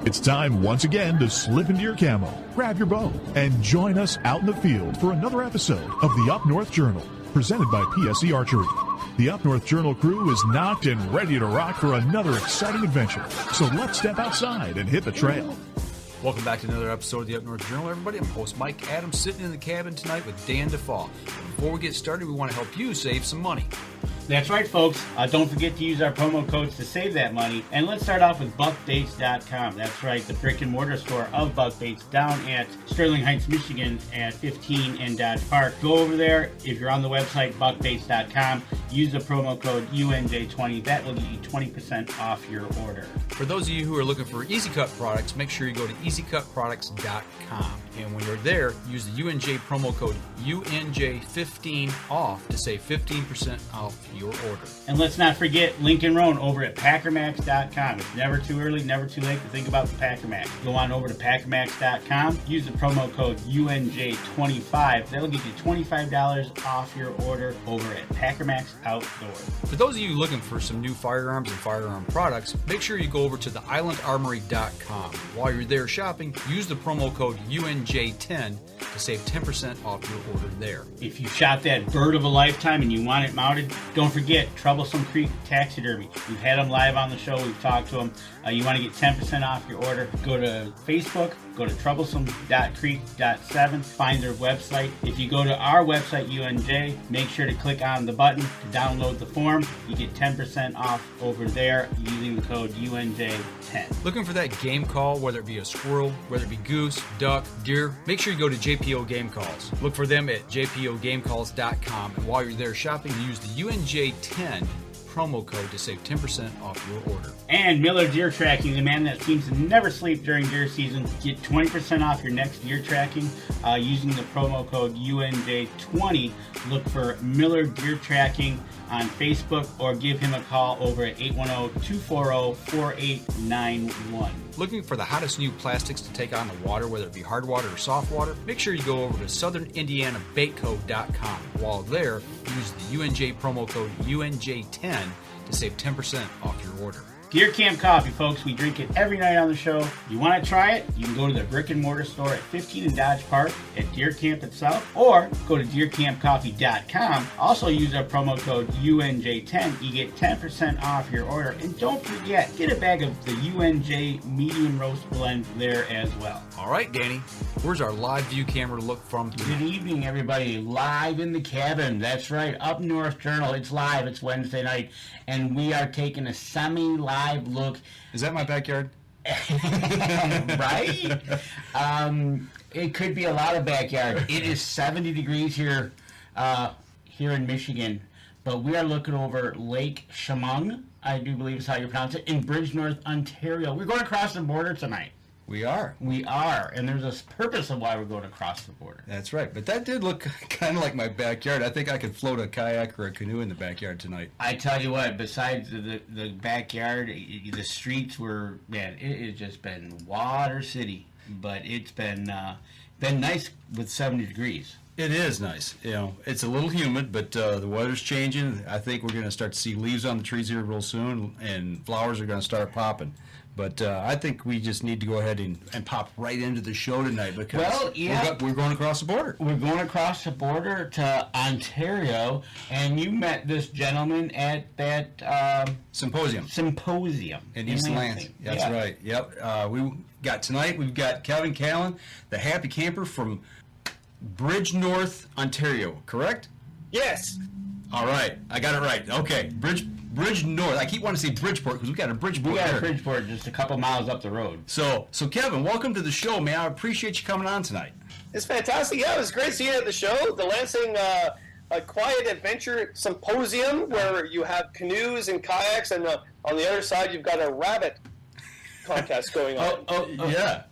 It's time once again to slip into your camo, grab your bow, and join us out in the field for another episode of the Up North Journal, presented by PSE Archery. The Up North Journal crew is knocked and ready to rock for another exciting adventure. So let's step outside and hit the trail. Welcome back to another episode of the Up North Journal, everybody. I'm host Mike Adams, sitting in the cabin tonight with Dan DeFaw. Before we get started, we want to help you save some money. That's right, folks. Don't forget to use our promo codes to save that money. And let's start off with buckbaits.com. That's right, the brick and mortar store of Buck Baits down at Sterling Heights, Michigan at 15 and Dodge Park. Go over there. If you're on the website, buckbaits.com, use the promo code UNJ20. That will get you 20% off your order. For those of you who are looking for Easy Cut products, make sure you go to easycutproducts.com. And when you're there, use the UNJ promo code UNJ15 off to save 15% off your order. And let's not forget Lincoln Roan over at packermax.com. It's never too early, never too late to think about the Packer Max. Go on over to packermax.com, use the promo code UNJ25. That'll get you $25 off your order over at Packer Max Outdoors. For those of you looking for some new firearms and firearm products, make sure you go over to the islandarmory.com. While you're there shopping, use the promo code UNJ10 to save 10% off your order there. If you shot that bird of a lifetime and you want it mounted, don't forget Troublesome Creek Taxidermy. We've had them live on the show. We've talked to them. You want to get 10% off your order, go to Facebook, go to troublesome.creek.7, find their website. If you go to our website, UNJ, make sure to click on the button to download the form. You get 10% off over there using the code UNJ10. Looking for that game call, whether it be a squirrel, whether it be goose, duck, deer, make sure you go to JPO Game Calls. Look for them at jpogamecalls.com, and while you're there shopping, use the UNJ10 promo code to save 10% off your order. And Miller Deer Tracking, the man that seems to never sleep during deer season. Get 20% off your next deer tracking using the promo code UNJ20. Look for Miller Deer Tracking on Facebook or give him a call over at 810-240-4891. Looking for the hottest new plastics to take on the water, whether it be hard water or soft water? Make sure you go over to southernindianabaitco.com. While there, use the UNJ promo code UNJ10 to save 10% off your order. Deer Camp Coffee, folks. We drink it every night on the show. You want to try it? You can go to the brick and mortar store at 15 in Dodge Park at Deer Camp itself, or go to deercampcoffee.com. Also use our promo code UNJ10. You get 10% off your order. And don't forget, get a bag of the UNJ medium roast blend there as well. All right, Danny, where's our live view camera look from tonight? Good evening, everybody. Live in the cabin. That's right. Up North Journal. It's live. It's Wednesday night. And we are taking a semi-live look. Is that my backyard? Right? It could be a lot of backyard. It is 70 degrees here in Michigan. But we are looking over Lake Chemung, I do believe is how you pronounce it, in Bridgenorth, Ontario. We're going across the border tonight. We are. And there's a purpose of why we're going across the border. That's right, but that did look kind of like my backyard. I think I could float a kayak or a canoe in the backyard tonight. I tell you what, besides the backyard, the streets were, man, it has just been Water City. But it's been nice with 70 degrees. It is nice. You know, it's a little humid, but the weather's changing. I think we're going to start to see leaves on the trees here real soon, and flowers are going to start popping. But I think we just need to go ahead and pop right into the show tonight because we're going across the border. We're going across the border to Ontario, and you met this gentleman at that symposium in East Lansing. That's right. Yep. We've got Kevin Callan, the Happy Camper from Bridgenorth, Ontario. Correct? Yes. All right, I got it right. Okay, Bridgenorth. I keep wanting to say Bridgeport because we got a Bridgeport. We got a Bridgeport just a couple miles up the road. So Kevin, welcome to the show, man. I appreciate you coming on tonight. It's fantastic. Yeah, it was great seeing you at the show. The Lansing Quiet Adventure Symposium, where you have canoes and kayaks, and on the other side you've got a rabbit contest going on. Yeah.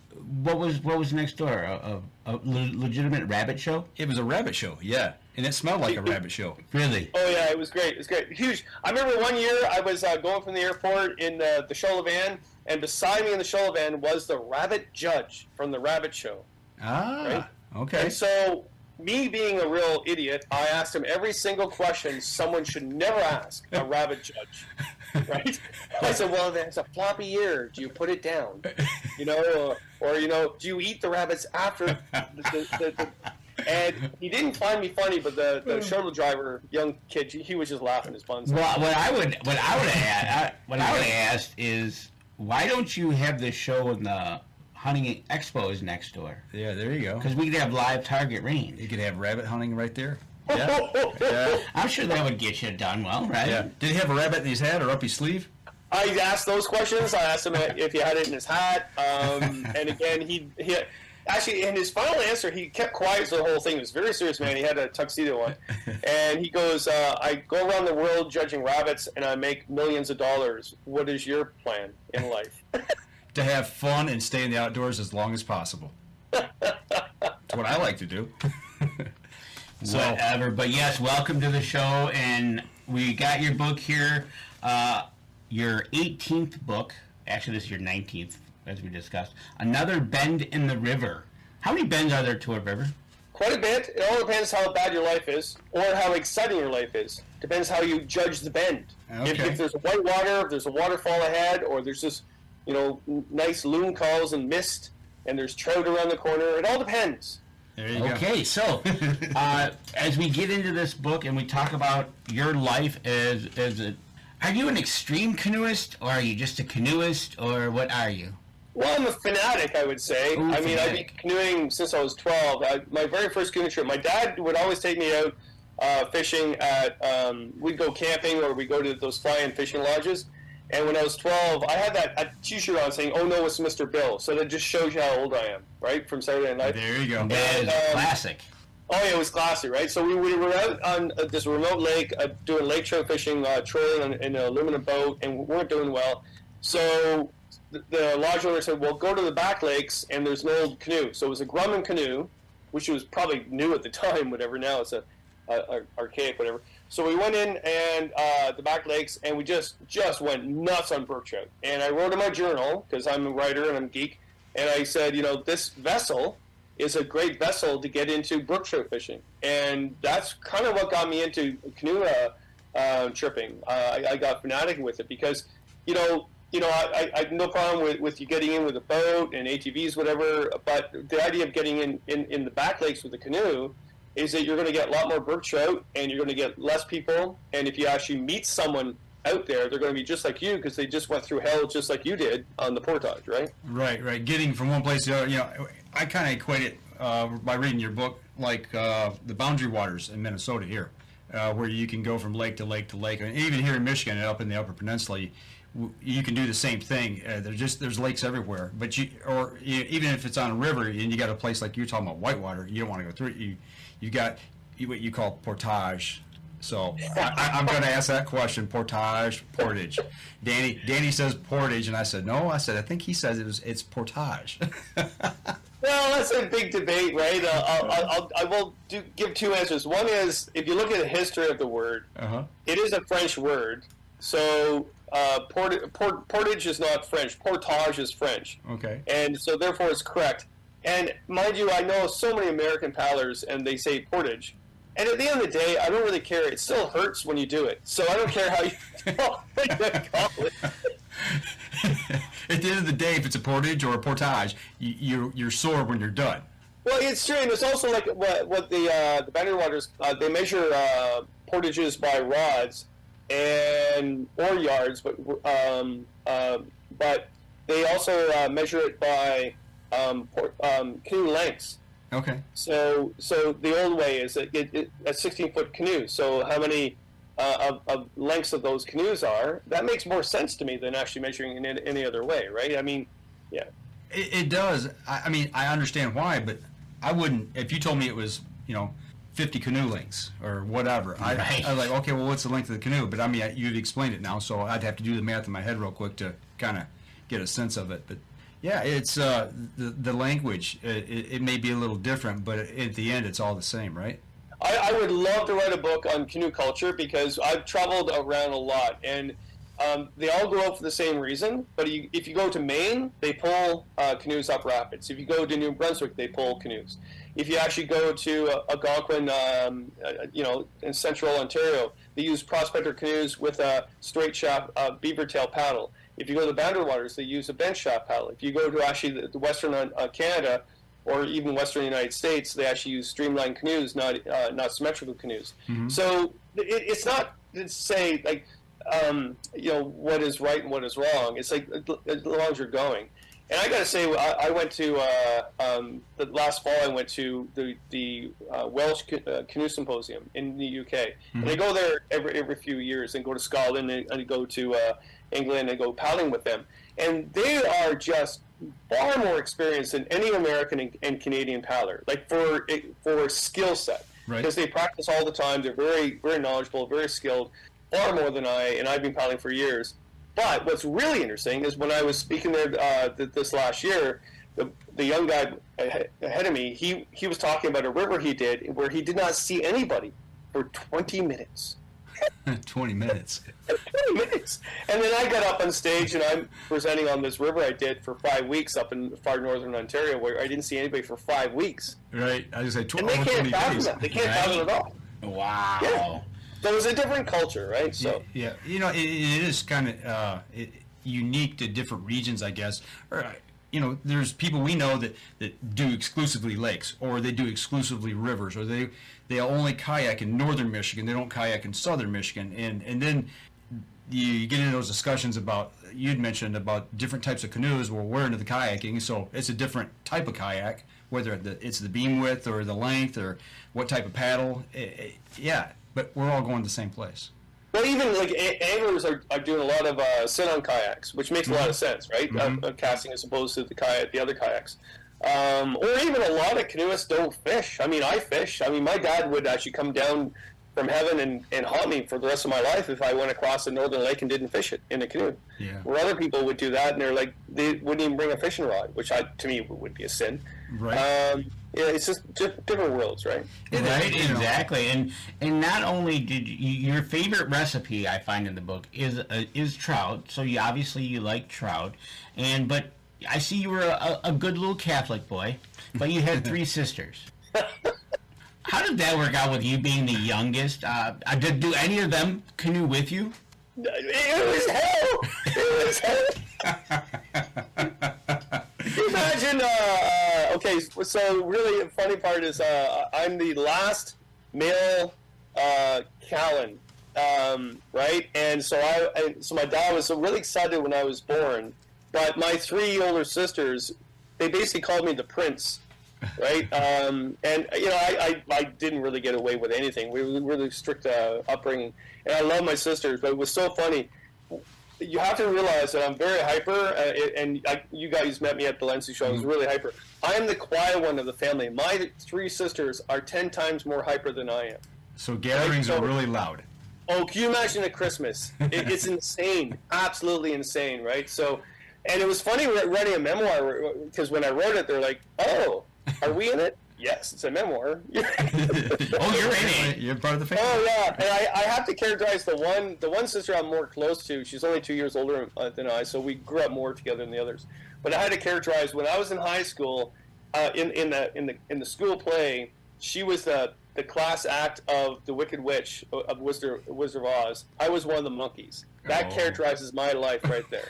What was next door? A legitimate rabbit show? It was a rabbit show, yeah. And it smelled like a rabbit show. Really? Oh, yeah, it was great. It was great. Huge. I remember one year I was going from the airport in the show van, and beside me in the show van was the rabbit judge from the rabbit show. Ah, right? Okay. And so, me being a real idiot, I asked him every single question someone should never ask a rabbit judge. right? I said, well, there's a floppy ear. Do you put it down? You know, or you know, do you eat the rabbits after the and he didn't find me funny, but the shuttle driver, young kid, he was just laughing his buns off. Well, what I would have asked is, why don't you have this show in the hunting expos next door? Yeah, there you go. Because we could have live target range. You could have rabbit hunting right there. Yeah. Yeah. I'm sure that would get you done well, right? Yeah. Did he have a rabbit in his hat or up his sleeve? I asked those questions. I asked him if he had it in his hat. And again, he actually, in his final answer, he kept quiet for the whole thing. He was a very serious man. He had a tuxedo on. And he goes, I go around the world judging rabbits, and I make millions of dollars. What is your plan in life? To have fun and stay in the outdoors as long as possible. That's what I like to do. So, whatever. But yes, welcome to the show. And we got your book here, your 18th book. Actually, this is your 19th, as we discussed. Another Bend in the River. How many bends are there to a river? Quite a bit. It all depends how bad your life is or how exciting your life is. Depends how you judge the bend. Okay. If there's white water, if there's a waterfall ahead, or there's just, you know, nice loon calls and mist, and there's trout around the corner, it all depends. There you go. Okay, so as we get into this book and we talk about your life as are you an extreme canoeist, or are you just a canoeist, or what are you? Well, I'm a fanatic, I would say. Ooh, I mean, I've fanatic. been canoeing since I was 12. My very first canoe trip, my dad would always take me out fishing at, we'd go camping or we'd go to those fly-in fishing lodges. And when I was 12, I had that t-shirt on saying, "Oh no, it's Mr. Bill." So that just shows you how old I am, right? From Saturday Night Live. There you go. That is classic. Oh yeah, it was classy, right? So we were out on this remote lake doing lake trout fishing, trolling in an aluminum boat, and we weren't doing well. So the lodge owner said, "Well, go to the back lakes, and there's an old canoe." So it was a Grumman canoe, which was probably new at the time, whatever. Now it's a archaic, whatever. So we went in and the back lakes, and we just went nuts on brook trout. And I wrote in my journal, because I'm a writer and I'm a geek, and I said, you know, this vessel is a great vessel to get into brook trout fishing. And that's kind of what got me into canoe tripping. I got fanatic with it because, I had no problem with you getting in with a boat and ATVs, whatever, but the idea of getting in the back lakes with a canoe is that you're going to get a lot more brook trout, and you're going to get less people, and if you actually meet someone out there, they're going to be just like you because they just went through hell just like you did on the Portage, right? Right. Getting from one place to the other, I kind of equate it by reading your book like the boundary waters in Minnesota here, where you can go from lake to lake to lake, and even here in Michigan, up in the Upper Peninsula, you can do the same thing. There's lakes everywhere, but even if it's on a river and you got a place like you're talking about whitewater, you don't want to go through it. You got what you call portage. So I'm going to ask that question: portage, portage. Danny says portage, and I said no. I said I think he says it's portage. Well, that's a big debate, right? I will give two answers. One is, if you look at the history of the word, it is a French word. So portage is not French. Portage is French. Okay. And so therefore it's correct. And mind you, I know so many American paddlers, and they say portage. And at the end of the day, I don't really care. It still hurts when you do it. So I don't care how you call it. At the end of the day, if it's a portage or a portage, you're sore when you're done. Well, it's true. And it's also like what the boundary waters, they measure portages by rods or yards, but they also measure it by canoe lengths. Okay. So the old way is a 16-foot canoe. So how many of lengths of those canoes are? That makes more sense to me than actually measuring in any other way, right? I mean, yeah. It does. I mean, I understand why, but I wouldn't. If you told me it was, 50 canoe lengths or whatever, Right. I was like, okay, well, what's the length of the canoe? But I mean, you've explained it now, so I'd have to do the math in my head real quick to kind of get a sense of it. But yeah, it's the language. It may be a little different, but at the end, it's all the same, right? I would love to write a book on canoe culture because I've traveled around a lot, and they all go out for the same reason. But if you go to Maine, they pull canoes up rapids. If you go to New Brunswick, they pull canoes. if you actually go to Algonquin, in central Ontario, they use prospector canoes with a straight shaft beaver tail paddle. If you go to the Boundary Waters, they use a bench shaft paddle. If you go to actually the Western Canada, or even Western United States, they actually use streamlined canoes, not symmetrical canoes. Mm-hmm. So it's not to say like what is right and what is wrong. It's like as long as you're going. And I got to say, I went to the last fall. I went to the Welsh Canoe Symposium in the UK, mm-hmm. and I go there every few years, and go to Scotland and go to England and go paddling with them, and they are just far more experienced than any American and Canadian paddler, like for skill set, because they practice all the time. They're very, very knowledgeable, very skilled, far more than and I've been paddling for years. But what's really interesting is when I was speaking there this last year, the young guy ahead of me, he was talking about a river he did where he did not see anybody for 20 minutes. 20 minutes. 20 minutes. And then I got up on stage and I'm presenting on this river I did for 5 weeks up in far northern Ontario where I didn't see anybody for 5 weeks. Right. I was like, and they can't fathom that. They can't fathom it at all. Wow. Yeah. So it's a different culture, right? So yeah. It is kind of unique to different regions, I guess. Or, there's people we know that do exclusively lakes, or they do exclusively rivers, or they only kayak in northern Michigan. They don't kayak in southern Michigan, and then you get into those discussions about, you'd mentioned about different types of canoes. Well, we're into the kayaking, so it's a different type of kayak, whether it's the beam width or the length or what type of paddle. But we're all going to the same place. Well, even like anglers are doing a lot of sit-on kayaks, which makes a lot of sense, right? Mm-hmm. Casting as opposed to the other kayaks. Or even a lot of canoeists don't fish. I mean, I fish. I mean, my dad would actually come down from heaven and haunt me for the rest of my life if I went across a northern lake and didn't fish it in a canoe. Yeah. Where other people would do that, and they wouldn't even bring a fishing rod, which to me would be a sin. Right. It's just different worlds, right? Right, exactly. And not only did your favorite recipe I find in the book is trout. So you like trout, but I see you were a good little Catholic boy, but you had 3 sisters. How did that work out with you being the youngest? Do any of them canoe with you? It was hell. It was hell. Imagine, okay, so really the funny part is I'm the last male Callan, right? And so my dad was really excited when I was born, but my 3 older sisters, they basically called me the prince, right? And, I didn't really get away with anything. We were really strict upbringing, and I love my sisters, but it was so funny. You have to realize that I'm very hyper, and you guys met me at the Lansing show. I was really hyper. I am the quiet one of the family. My 3 sisters are 10 times more hyper than I am. So gatherings are really loud. Oh, can you imagine at Christmas? It's insane, absolutely insane, right? So, and it was funny writing a memoir because when I wrote it, they're like, "Oh, are we in it?" Yes, it's a memoir. Oh, you're in it. You're part of the family. Oh yeah, and I have to characterize the one sister I'm more close to. She's only 2 years older than I, so we grew up more together than the others. But I had to characterize when I was in high school, in the school play, she was the class act of the Wicked Witch of Wizard of Oz. I was one of the monkeys. That characterizes my life right there.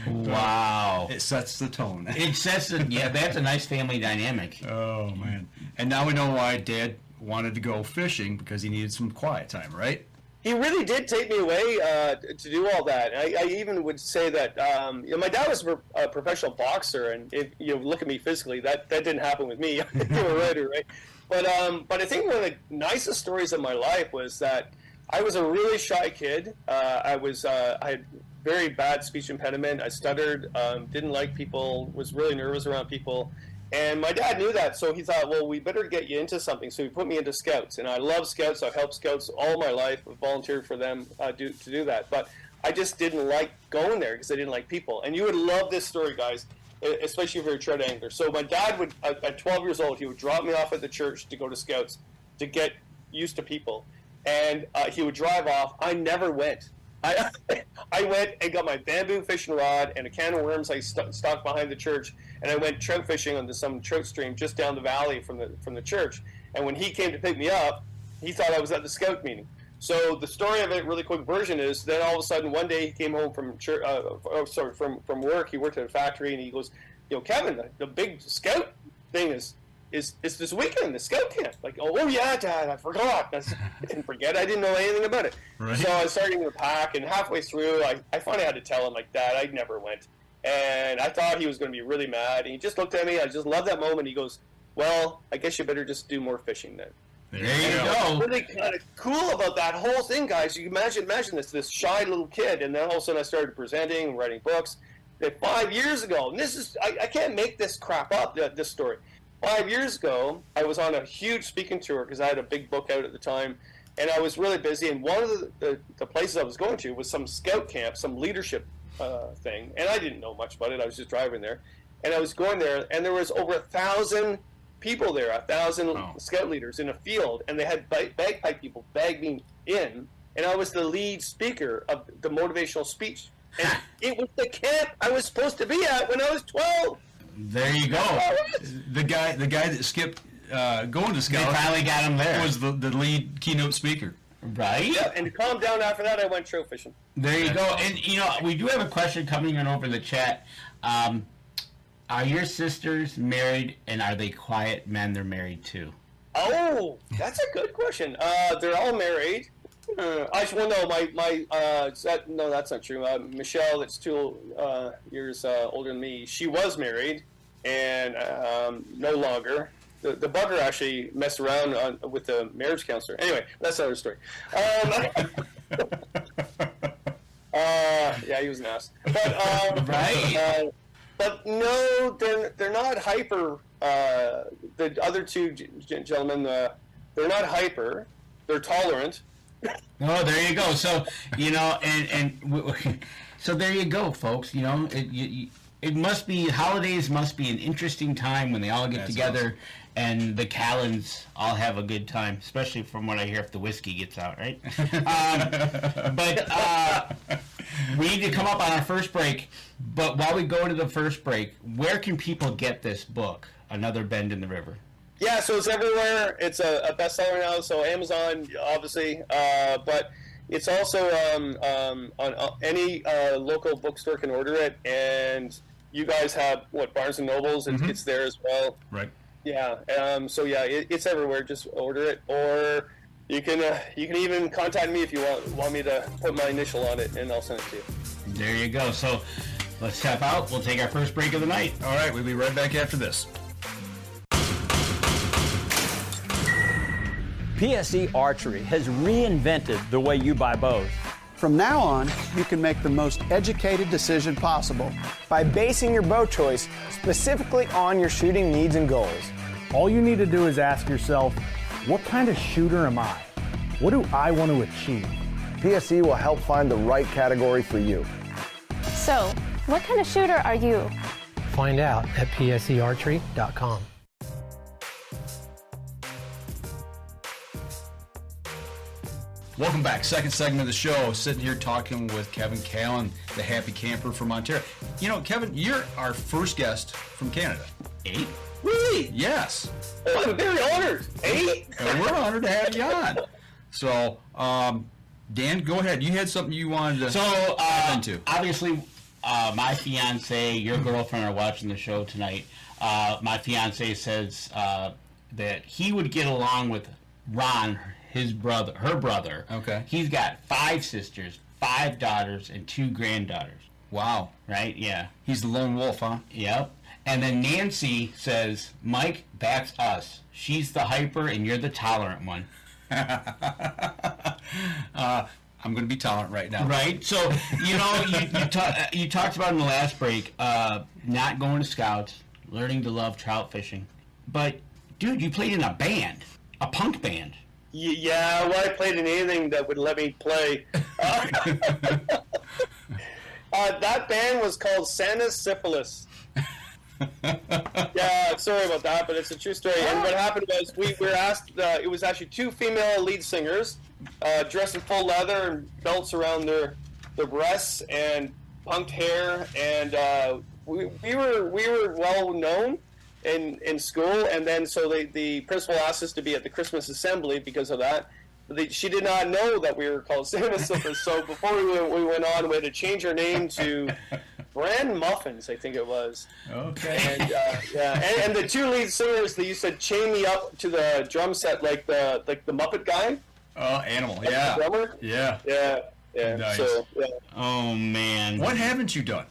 Wow. It sets the tone. That's a nice family dynamic. Oh, man. And now we know why Dad wanted to go fishing, because he needed some quiet time, right? He really did take me away to do all that. I even would say that my dad was a professional boxer, and if you look at me physically, that didn't happen with me. You were right? But I think one of the nicest stories of my life was that I was a really shy kid. I had very bad speech impediment. I stuttered, didn't like people, was really nervous around people. And my dad knew that, so he thought, well, we better get you into something. So he put me into Scouts, and I love Scouts. I've helped Scouts all my life. I've volunteered for them to do that. But I just didn't like going there because I didn't like people. And you would love this story, guys, especially if you're a trout angler. So my dad would, at 12 years old, he would drop me off at the church to go to Scouts to get used to people. And he would drive off. I never went. I went and got my bamboo fishing rod and a can of worms I stocked behind the church, and I went trout fishing onto some trout stream just down the valley from the church. And when he came to pick me up, he thought I was at the scout meeting. So the story of it, really quick version, is then all of a sudden one day he came home from church, from work. He worked at a factory, and he goes, Kevin, the big scout thing is this weekend, the scout camp. Like, oh yeah, Dad, I forgot. I didn't forget. I didn't know anything about it. Right. So I was starting to pack, and halfway through, I finally had to tell him, like, Dad, I never went. And I thought he was going to be really mad. And he just looked at me. I just loved that moment. He goes, well, I guess you better just do more fishing then. There you go. What's really kind of cool about that whole thing, guys, you imagine this shy little kid, and then all of a sudden I started presenting and writing books. 5 years ago, and this is, I can't make this crap up, this story. 5 years ago, I was on a huge speaking tour because I had a big book out at the time, and I was really busy, and one of the places I was going to was some scout camp, some leadership thing, and I didn't know much about it. I was just driving there, and I was going there, and there was over 1,000 people there, 1,000 scout leaders in a field, and they had bagpipe people bagging in, and I was the lead speaker of the motivational speech. And it was the camp I was supposed to be at when I was 12. There you go. The guy that skipped going to Scout. They finally got him there. Was the lead keynote speaker. Right? Yeah, and to calm down after that, I went trout fishing. There you go. And, we do have a question coming in over the chat. Are your sisters married, and are they quiet men they're married to? Oh, that's a good question. They're all married. No, that's not true. Michelle, that's 2 years older than me, she was married, and no longer. The bugger actually messed around with the marriage counselor. Anyway, that's another story. Yeah, he was an ass. But, right. But no, they're not hyper. The other 2 gentlemen, they're not hyper. They're tolerant. Oh, there you go. So so there you go, folks. It must be, holidays must be an interesting time when they all get together, and the Callans all have a good time, especially from what I hear if the whiskey gets out, right? But we need to come up on our first break. But while we go to the first break, where can people get this book, Another Bend in the River? Yeah, so it's everywhere. It's a bestseller now, so Amazon, obviously, but it's also on any local bookstore can order it, and you guys have, Barnes & Nobles, it's there as well. Right. Yeah, it's everywhere. Just order it, or you can even contact me if you want me to put my initial on it, and I'll send it to you. There you go. So let's step out. We'll take our first break of the night. All right, we'll be right back after this. PSE Archery has reinvented the way you buy bows. From now on, you can make the most educated decision possible by basing your bow choice specifically on your shooting needs and goals. All you need to do is ask yourself, what kind of shooter am I? What do I want to achieve? PSE will help find the right category for you. So, what kind of shooter are you? Find out at psearchery.com. Welcome back. Second segment of the show. Sitting here talking with Kevin Callan, the Happy Camper from Ontario. Kevin, you're our first guest from Canada. 8? Really? Yes. Oh, I'm very honored. 8? And we're honored to have you on. So, Dan, go ahead. You had something you wanted to dive into. Obviously, my fiance, your girlfriend, are watching the show tonight. My fiance says that he would get along with Ron, her brother. Okay. He's got 5 sisters, 5 daughters, and 2 granddaughters. Wow. Right? Yeah. He's the lone wolf, huh? Yep. And then Nancy says, Mike, that's us. She's the hyper, and you're the tolerant one. I'm going to be tolerant right now. Right? So, you talked about in the last break, not going to Scouts, learning to love trout fishing. But, dude, you played in a band, a punk band. Yeah, well, I played in anything that would let me play. That band was called Santa's Syphilis. Yeah, sorry about that, but it's a true story. And what happened was we were asked, it was actually 2 female lead singers, dressed in full leather and belts around their the breasts and punked hair, and we were well known in school, and then so the principal asked us to be at the Christmas assembly because of that. She did not know that we were called Santa Slippers, so before we went on, we had to change our name to Brand Muffins, I think it was. Okay. And and the two lead singers, they used to chain me up to the drum set like the Muppet guy. Animal, Like yeah. the drummer. Yeah. Yeah. Nice. So, yeah. Oh, man. What haven't you done?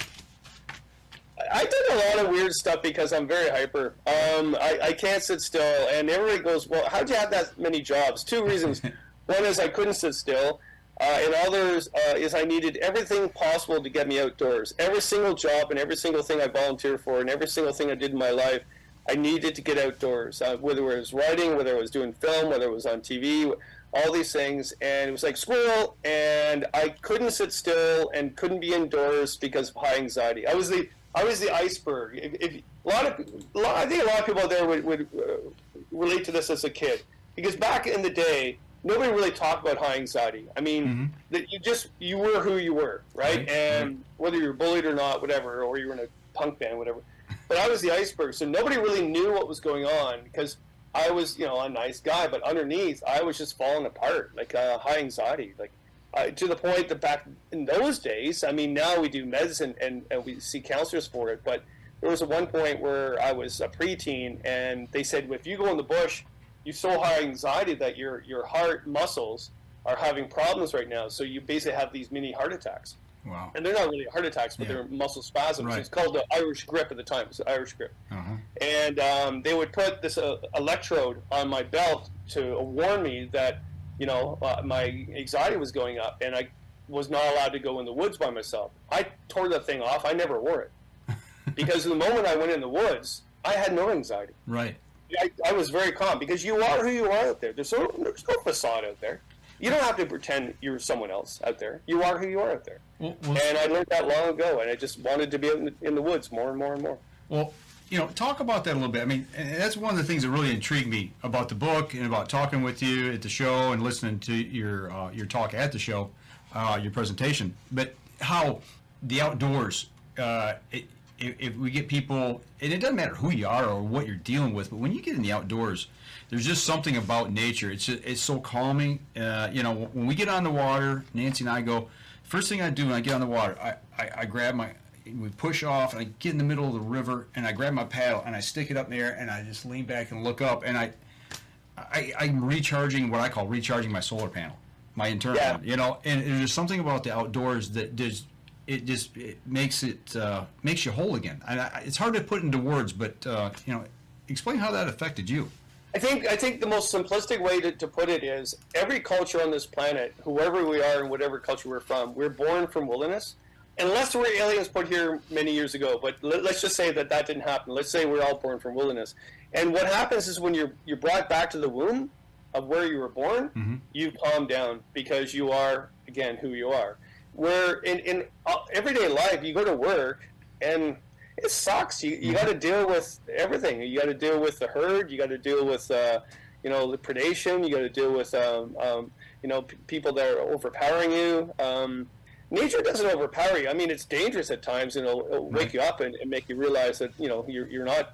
I did a lot of weird stuff because I'm very hyper. I can't sit still, and everybody goes, well, how'd you have that many jobs? Two reasons. One is I couldn't sit still, and others is I needed everything possible to get me outdoors. Every single job and every single thing I volunteered for and every single thing I did in my life, I needed to get outdoors, whether it was writing, whether it was doing film, whether it was on TV, all these things. And it was like squirrel, and I couldn't sit still and couldn't be indoors because of high anxiety. I was the iceberg. I think a lot of people out there would relate to this as a kid, because back in the day, nobody really talked about high anxiety. I mean, that you were who you were, right? And whether you were bullied or not, whatever, or you were in a punk band, whatever. But I was the iceberg, so nobody really knew what was going on because I was, a nice guy, but underneath, I was just falling apart, like high anxiety, like. To the point that back in those days, I mean, now we do medicine and we see counselors for it, but there was at one point where I was a preteen, and they said, if you go in the bush, you have so high anxiety that your heart muscles are having problems right now, so you basically have these mini heart attacks. Wow. And they're not really heart attacks, but they're muscle spasms. Right. It's called the Irish grip at the time. It was the Irish grip. And they would put this electrode on my belt to warn me that my anxiety was going up, and I was not allowed to go in the woods by myself. I tore that thing off. I never wore it. Because the moment I went in the woods, I had no anxiety. Right. I was very calm, because you are who you are out there. There's no facade out there. You don't have to pretend you're someone else out there. You are who you are out there. And I learned that long ago, and I just wanted to be out in the woods more and more and more. Well, talk about that a little bit. I mean, and that's one of the things that really intrigued me about the book and about talking with you at the show and listening to your talk at the show, your presentation. But how the outdoors, if we get people, and it doesn't matter who you are or what you're dealing with, but when you get in the outdoors, there's just something about nature. It's so calming. When we get on the water, Nancy and I go, first thing I do when I get on the water, I grab we push off, and I get in the middle of the river, and I grab my paddle, and I stick it up in the air, and I just lean back and look up, and I'm recharging, what I call recharging my solar panel, my internal one, and there's something about the outdoors that it makes you whole again. And it's hard to put into words, but explain how that affected you. I think the most simplistic way to put it is every culture on this planet, whoever we are and whatever culture we're from, we're born from wilderness. Unless there were aliens put here many years ago, but let's just say that didn't happen. Let's say we're all born from wilderness. And what happens is when you're brought back to the womb of where you were born, you calm down because you are, again, who you are. Where in everyday life, you go to work, and it sucks. You got to deal with everything. You got to deal with the herd. You got to deal with the predation. You got to deal with people that are overpowering you. Nature doesn't overpower you. I mean, it's dangerous at times, and it'll wake you up and make you realize that you're not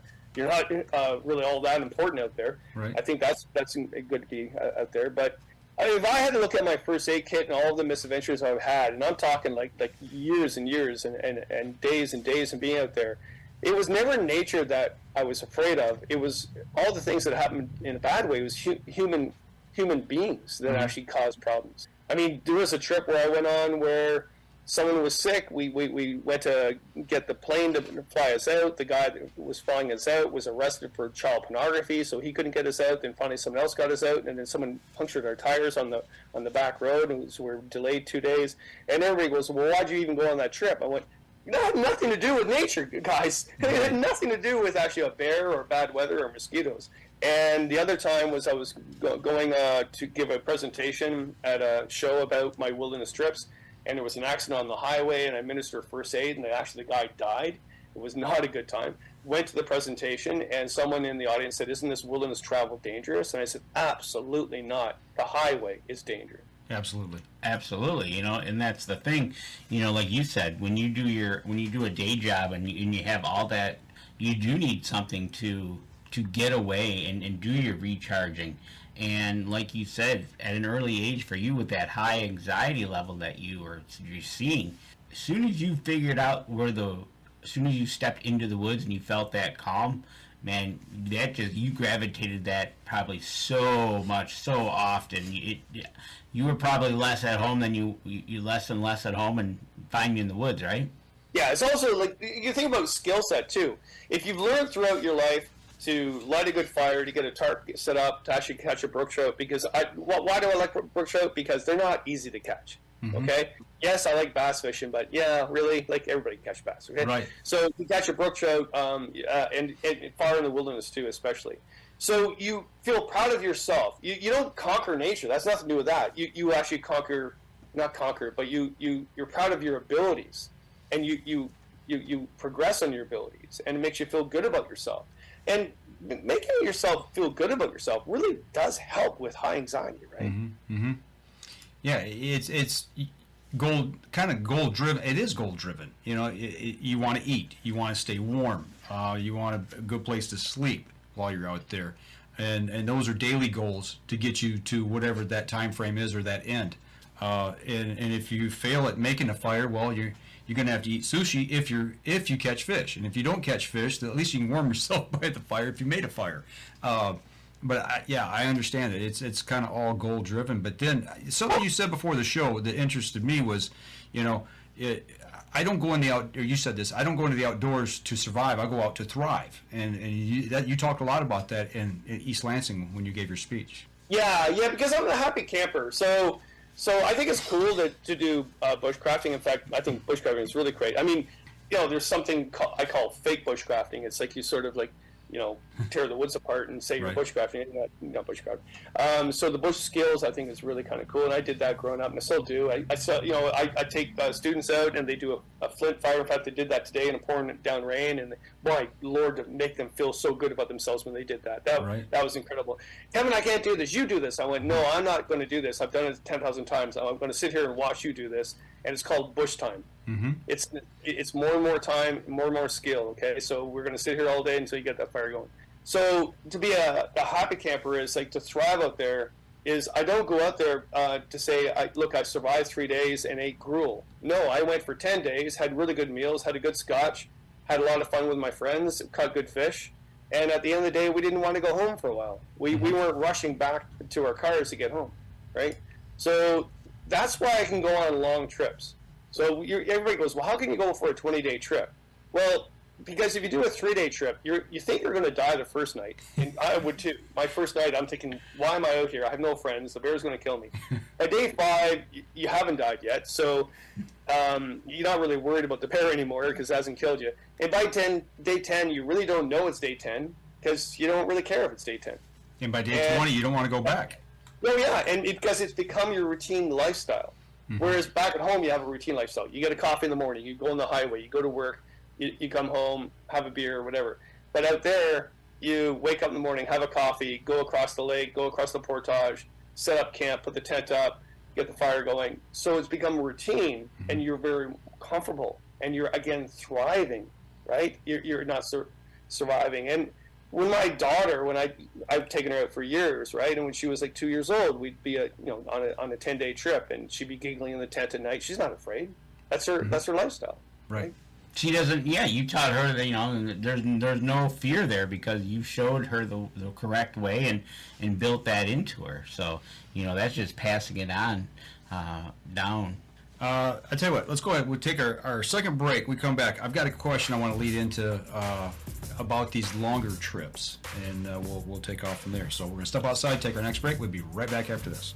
really all that important out there. Right. I think that's good to be out there. But if I had to look at my first aid kit and all the misadventures I've had, and I'm talking like years and years and days and days and being out there, it was never nature that I was afraid of. It was all the things that happened in a bad way. It was human beings that actually caused problems. I mean, there was a trip where I went on where someone was sick. We went to get the plane to fly us out. The guy that was flying us out was arrested for child pornography, so he couldn't get us out. Then finally someone else got us out, and then someone punctured our tires on the back road, and so we were delayed 2 days. And everybody goes, well, why'd you even go on that trip? I went, it had nothing to do with nature, guys. It had nothing to do with actually a bear or bad weather or mosquitoes. And the other time was I was going to give a presentation at a show about my wilderness trips, and there was an accident on the highway, and I administered first aid, and the guy died. It was not a good time. Went to the presentation, and someone in the audience said, isn't this wilderness travel dangerous? And I said, absolutely not. The highway is dangerous. Absolutely. Absolutely, you know, and that's the thing, you know, like you said, when you do a day job and you have all that, you do need something to get away and do your recharging. And like you said, at an early age for you with that high anxiety level that you're seeing, as soon as you figured out as soon as you stepped into the woods and you felt that calm, man, that just, you gravitated that probably so much, so often. You were probably less at home than you less and less at home and find you in the woods, right? Yeah, it's also like, you think about skill set too. If you've learned throughout your life to light a good fire, to get a tarp set up, to actually catch a brook trout, because why do I like brook trout? Because they're not easy to catch. Mm-hmm. Okay. Yes, I like bass fishing, but yeah, really, like everybody can catch bass. Okay. Right. So you catch a brook trout, and far in the wilderness too, especially. So you feel proud of yourself. You don't conquer nature. That's nothing to do with that. You actually not conquer, but you're proud of your abilities, and you progress on your abilities, and it makes you feel good about yourself. And making yourself feel good about yourself really does help with high anxiety, right? Mm-hmm. Mm-hmm. Yeah, it's goal driven. It is goal driven. You know, you want to eat, you want to stay warm, you want a good place to sleep while you're out there, and those are daily goals to get you to whatever that time frame is or that end. And if you fail at making a fire, well, you're going to have to eat sushi if you catch fish. And if you don't catch fish, then at least you can warm yourself by the fire if you made a fire. But I understand it. It's kind of all goal driven. But then something you said before the show that interested me was, you know, I don't go in you said this, I don't go into the outdoors to survive. I go out to thrive. And you talked a lot about that in East Lansing when you gave your speech. Yeah, because I'm a happy camper. So I think it's cool to do bushcrafting. In fact, I think bushcrafting is really great. I mean, you know, there's something I call fake bushcrafting. It's like you sort of like, you know, tear the woods apart and say you're bushcrafting. Not bushcrafting. So the bush skills, I think, is really kind of cool. And I did that growing up, and I still do. I take students out, and they do a flint fire. In fact, they did that today in a pouring down rain. And boy, Lord, to make them feel so good about themselves when they did that. That was incredible. Kevin, I can't do this. You do this. I went, no, I'm not going to do this. I've done it 10,000 times. I'm going to sit here and watch you do this. And it's called bush time. Mm-hmm. It's more and more time, more and more skill. Okay, so we're going to sit here all day until you get that fire going. So to be a happy camper is like to thrive out there. Is I don't go out there to say, I survived 3 days and ate gruel. No, I went for 10 days, had really good meals, had a good scotch, had a lot of fun with my friends, caught good fish, and at the end of the day, we didn't want to go home for a while. We weren't rushing back to our cars to get home, right? So that's why I can go on long trips. So everybody goes, well, how can you go for a 20-day trip? Well, because if you do a 3-day trip, you think you're going to die the first night. And I would too. My first night, I'm thinking, why am I out here? I have no friends. The bear's going to kill me. By day 5, you haven't died yet. So you're not really worried about the bear anymore because it hasn't killed you. And by day 10, you really don't know it's day 10 because you don't really care if it's day 10. And by day 20, you don't want to go back. Well, yeah, and because it's become your routine lifestyle. Mm-hmm. Whereas back at home, you have a routine lifestyle. You get a coffee in the morning, you go on the highway, you go to work, you come home, have a beer, whatever. But out there, you wake up in the morning, have a coffee, go across the lake, go across the Portage, set up camp, put the tent up, get the fire going. So it's become a routine, and you're very comfortable, and you're, again, thriving, right? You're not surviving. And when my daughter, I've taken her out for years, right? And when she was like 2 years old, we'd be on a 10-day trip, and she'd be giggling in the tent at night. She's not afraid. That's her lifestyle. Right. She doesn't. Yeah, you taught her that, you know, there's no fear there because you showed her the correct way and built that into her. So, you know, that's just passing it on down. I tell you what, let's go ahead. We'll take our second break. We come back. I've got a question I want to lead into about these longer trips, and we'll take off from there. So we're going to step outside, take our next break. We'll be right back after this.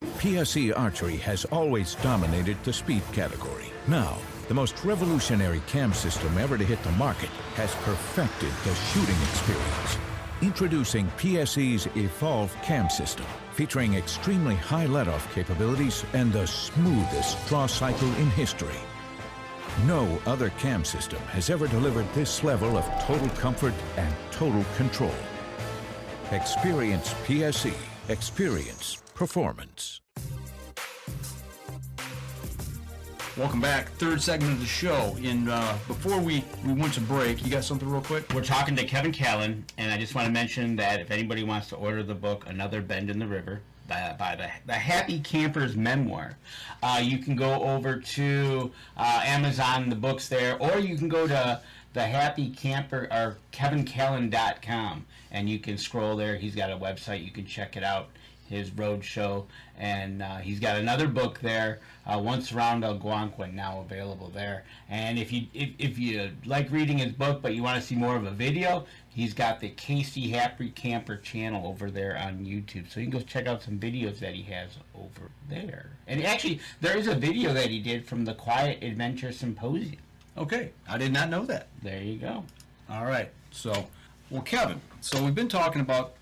PSE Archery has always dominated the speed category. Now, the most revolutionary cam system ever to hit the market has perfected the shooting experience. Introducing PSE's Evolve Cam System, featuring extremely high let-off capabilities and the smoothest draw cycle in history. No other cam system has ever delivered this level of total comfort and total control. Experience PSE. Experience performance. Welcome back. Third segment of the show. And before we went to break, you got something real quick? We're talking to Kevin Callan, and I just want to mention that if anybody wants to order the book, Another Bend in the River, by the Happy Camper's memoir, you can go over to Amazon, the book's there, or you can go to the Happy Camper or KevinCallan.com, and you can scroll there. He's got a website. You can check it out, his road show, and he's got another book there, Once Around Algonquin, now available there. And if you like reading his book but you want to see more of a video, he's got the Casey Happy Camper channel over there on YouTube, so you can go check out some videos that he has over there. And actually, there is a video that he did from the Quiet Adventure Symposium. Okay, I did not know that. There you go. All right, so, well, Kevin, so we've been talking about,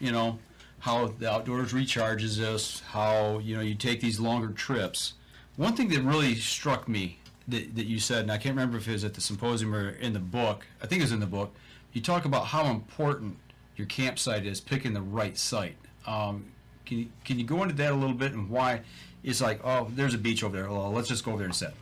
how the outdoors recharges us, how, you take these longer trips. One thing that really struck me that you said, and I can't remember if it was at the symposium or in the book, I think it was in the book, you talk about how important your campsite is, picking the right site. Can you go into that a little bit and why it's like, oh, there's a beach over there, well, let's just go over there and set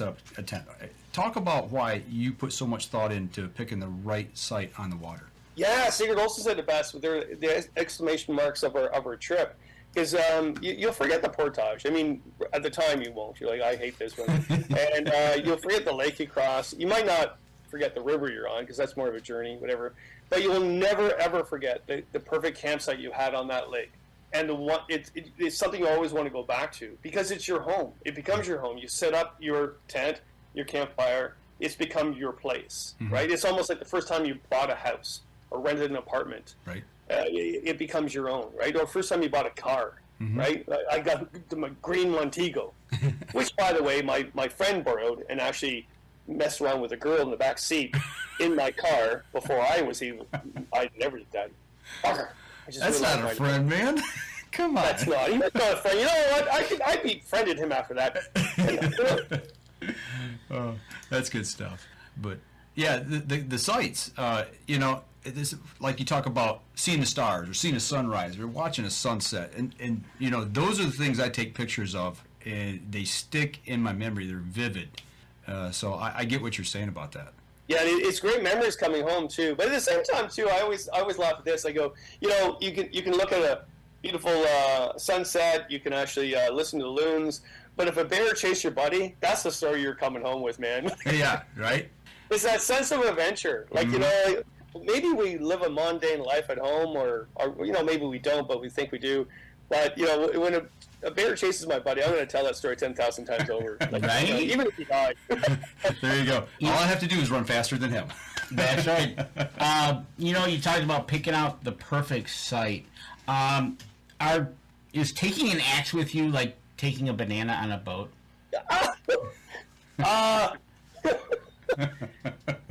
up a tent. Talk about why you put so much thought into picking the right site on the water. Yeah, Sigurd also said it best with the exclamation marks of our trip. Is you'll forget the portage. I mean, at the time you won't. You're like, I hate this one. And you'll forget the lake you cross. You might not forget the river you're on because that's more of a journey, whatever. But you will never, ever forget the perfect campsite you had on that lake. And it's something you always want to go back to because it's your home. It becomes your home. You set up your tent, your campfire. It's become your place, right? It's almost like the first time you bought a house or rented an apartment. Right. It becomes your own, right? Or first time you bought a car, right? I got my green Montego, which, by the way, my friend borrowed and actually messed around with a girl in the back seat in my car before I never did that. That's not a friend, man. Come on. That's not. He's not a friend. You know what? I befriended him after that. Oh, that's good stuff. But yeah, the sights, this, like you talk about seeing the stars or seeing a sunrise or watching a sunset, and those are the things I take pictures of, and they stick in my memory. They're vivid. So I get what you're saying about that. Yeah, it's great memories coming home too. But at the same time too, I always laugh at this. I go, you can look at a beautiful sunset. You can actually listen to the loons. But if a bear chased your buddy, that's the story you're coming home with, man. Yeah, right. It's that sense of adventure. Like maybe we live a mundane life at home, or maybe we don't, but we think we do. But when a bear chases my buddy, I'm going to tell that story 10,000 times over. Like, right? Even if he died. There you go. All I have to do is run faster than him. That's right. You talked about picking out the perfect site. Is taking an axe with you like taking a banana on a boat?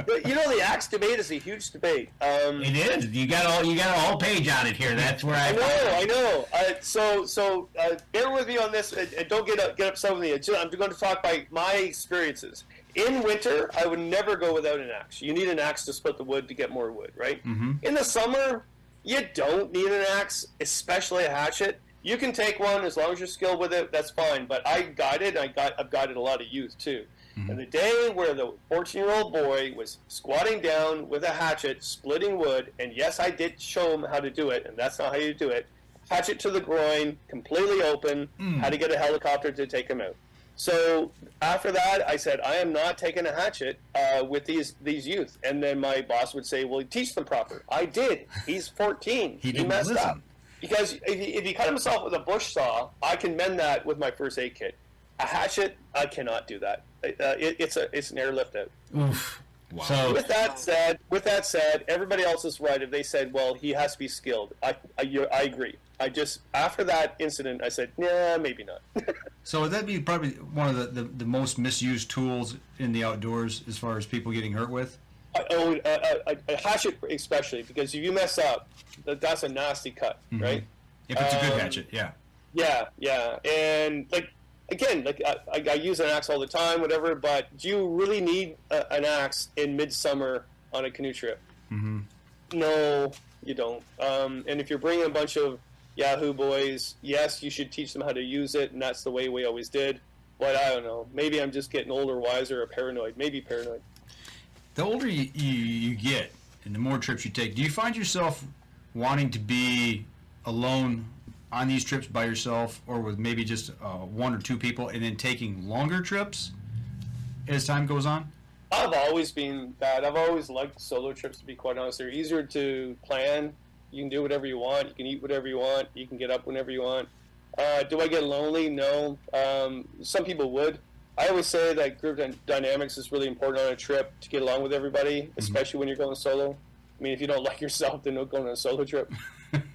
The axe debate is a huge debate. It is. You got a whole page on it here. That's where I know. So bear with me on this, and don't get upset with me. I'm going to talk by my experiences. In winter, I would never go without an axe. You need an axe to split the wood to get more wood, right? In the summer, you don't need an axe, especially a hatchet. You can take one as long as you're skilled with it. That's fine. But I've guided a lot of youth too. And the day where the 14-year-old boy was squatting down with a hatchet, splitting wood, and yes, I did show him how to do it, and that's not how you do it. Hatchet to the groin, completely open, had to get a helicopter to take him out. So after that, I said, I am not taking a hatchet with these youth. And then my boss would say, well, teach them proper. I did. He's 14. He messed up. Because if he cut himself with a bush saw, I can mend that with my first aid kit. A hatchet, I cannot do that. It's an airlift out. Oof. Wow. So with that said, everybody else is right. If they said, well, he has to be skilled, I agree. After that incident, I said, nah, maybe not. So would that be probably one of the most misused tools in the outdoors as far as people getting hurt with? A hatchet especially, because if you mess up, that's a nasty cut, right? If it's a good hatchet, yeah. Yeah. And I use an axe all the time, whatever, but do you really need an axe in midsummer on a canoe trip? No, you don't. And if you're bringing a bunch of Yahoo boys, yes, you should teach them how to use it, and that's the way we always did. But I don't know. Maybe I'm just getting older, wiser, or paranoid. Maybe paranoid. The older you get and the more trips you take, do you find yourself wanting to be alone on these trips by yourself, or with maybe just one or two people, and then taking longer trips as time goes on? I've always been that. I've always liked solo trips, to be quite honest. They're easier to plan. You can do whatever you want. You can eat whatever you want. You can get up whenever you want. Do I get lonely? No. Some people would. I always say that group dynamics is really important on a trip, to get along with everybody, especially when you're going solo. I mean, if you don't like yourself, then don't go on a solo trip.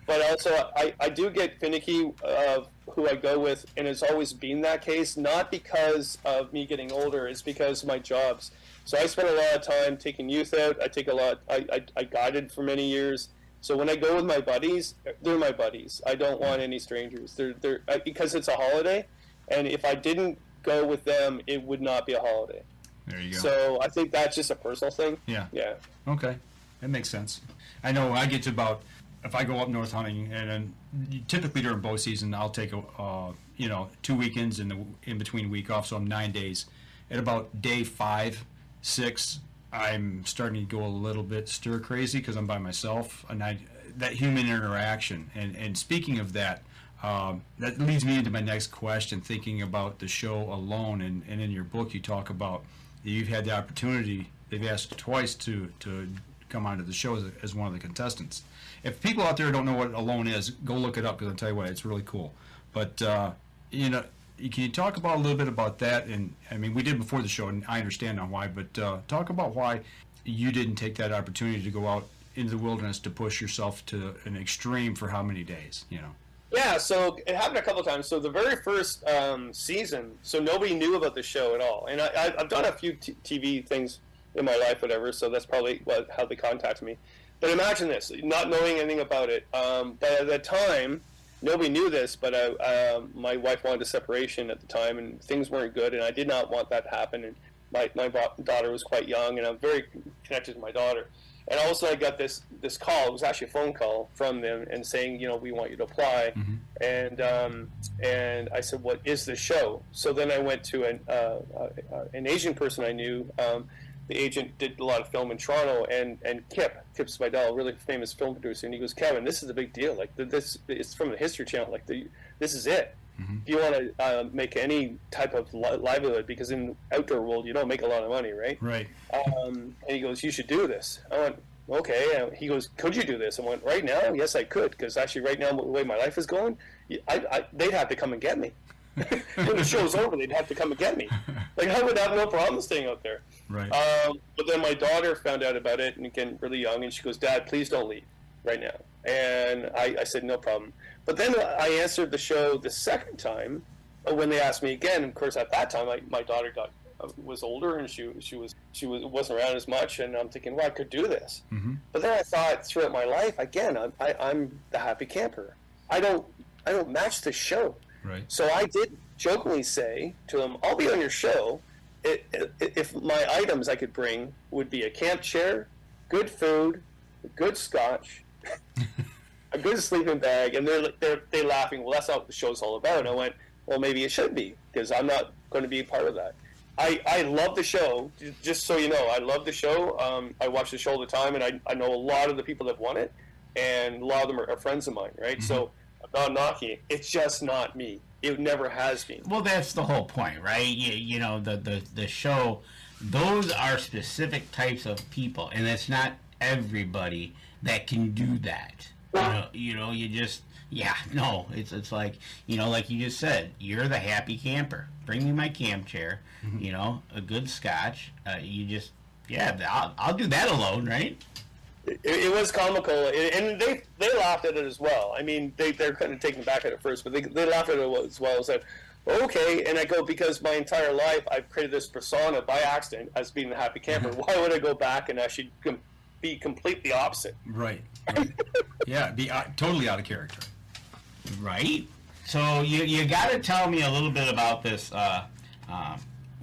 But also, I do get finicky of who I go with, and it's always been that case, not because of me getting older, it's because of my jobs. So I spend a lot of time taking youth out. I guided for many years. So when I go with my buddies, they're my buddies. I don't want any strangers. They're because it's a holiday, and if I didn't go with them, it would not be a holiday. There you go. So I think that's just a personal thing. Yeah. Yeah. Okay. That makes sense. I know I get to about, if I go up north hunting, and then typically during bow season, I'll take 2 weekends in between week off, so I'm 9 days. At about day 5, 6, I'm starting to go a little bit stir crazy because I'm by myself, and that human interaction. And speaking of that, that leads me into my next question, thinking about the show alone. And in your book, you talk about that you've had the opportunity, they've asked twice to come onto the show as one of the contestants. If people out there don't know what alone is, go look it up, because I'll tell you what, it's really cool. But can you talk about a little bit about that? And I mean, we did before the show, and I understand now why, but talk about why you didn't take that opportunity to go out into the wilderness to push yourself to an extreme for how many days, Yeah, so it happened a couple times. So the very first season, so nobody knew about the show at all. And I've done a few TV things in my life, whatever, so that's probably how they contacted me. But imagine this, not knowing anything about it. But at the time, nobody knew this, but my wife wanted a separation at the time, and things weren't good, and I did not want that to happen. And my daughter was quite young, and I'm very connected to my daughter. And also I got this call. It was actually a phone call from them, and saying, we want you to apply. Mm-hmm. And I said, what is the show? So then I went to an Asian person I knew. The agent did a lot of film in Toronto, and Kip Spidell, a really famous film producer, and he goes, Kevin, this is a big deal. Like, this, it's from the History Channel. Like, this is it. Mm-hmm. If you want to make any type of livelihood, because in the outdoor world, you don't make a lot of money, right? Right. And he goes, you should do this. I went, okay. And he goes, could you do this? I went, right now? Yes, I could, because actually right now, the way my life is going, they'd have to come and get me. When the show's over, they'd have to come and get me. Like, I would have no problem staying out there. Right. But then my daughter found out about it, and again, really young, and she goes, Dad, please don't leave right now. And I said, no problem. But then I answered the show the second time when they asked me again. Of course, at that time, my daughter was older, and she wasn't around as much, and I'm thinking, well, I could do this. Mm-hmm. But then I thought, throughout my life, again, I'm the happy camper. I don't match the show. Right. So I did jokingly say to them, I'll be on your show if my items I could bring would be a camp chair, good food, good scotch, a good sleeping bag. And they're laughing, well, that's not what the show's all about. And I went, well, maybe it should be, because I'm not going to be a part of that. I love the show, just so you know. I love the show. I watch the show all the time, and I know a lot of the people that won it, and a lot of them are friends of mine, right? Mm-hmm. So I'm not knocking it. It's just not me. It never has been. Well, that's the whole point, right? The show, those are specific types of people, and it's not everybody that can do that. It's like, like you just said, you're the happy camper. Bring me my camp chair, mm-hmm. A good scotch. I'll do that alone, right? It was comical, and they laughed at it as well. I mean, they're kind of taken back at it first, but they laughed at it as well. I said, okay, and I go, because my entire life I've created this persona by accident as being the happy camper. Why would I go back and actually be completely opposite? Right. Yeah, be totally out of character. Right. So you got to tell me a little bit about this.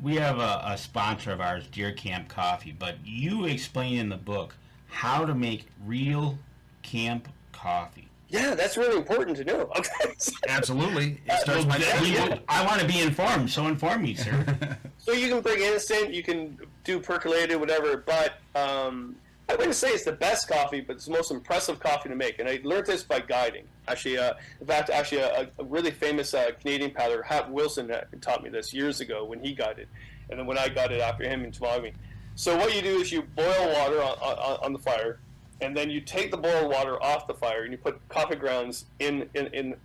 We have a sponsor of ours, Deer Camp Coffee, but you explain in the book how to make real camp coffee. Yeah, that's really important to know. Okay. Absolutely. It starts my day. I want to be informed, so inform me, sir. So you can bring instant, you can do percolated, whatever, but I wouldn't say it's the best coffee, but it's the most impressive coffee to make. And I learned this by guiding. Actually, in fact, a really famous Canadian paddler, Hap Wilson, taught me this years ago when he guided. And then when I guided after him in Toboggan. So what you do is you boil water on the fire, and then you take the boiled water off the fire, and you put coffee grounds in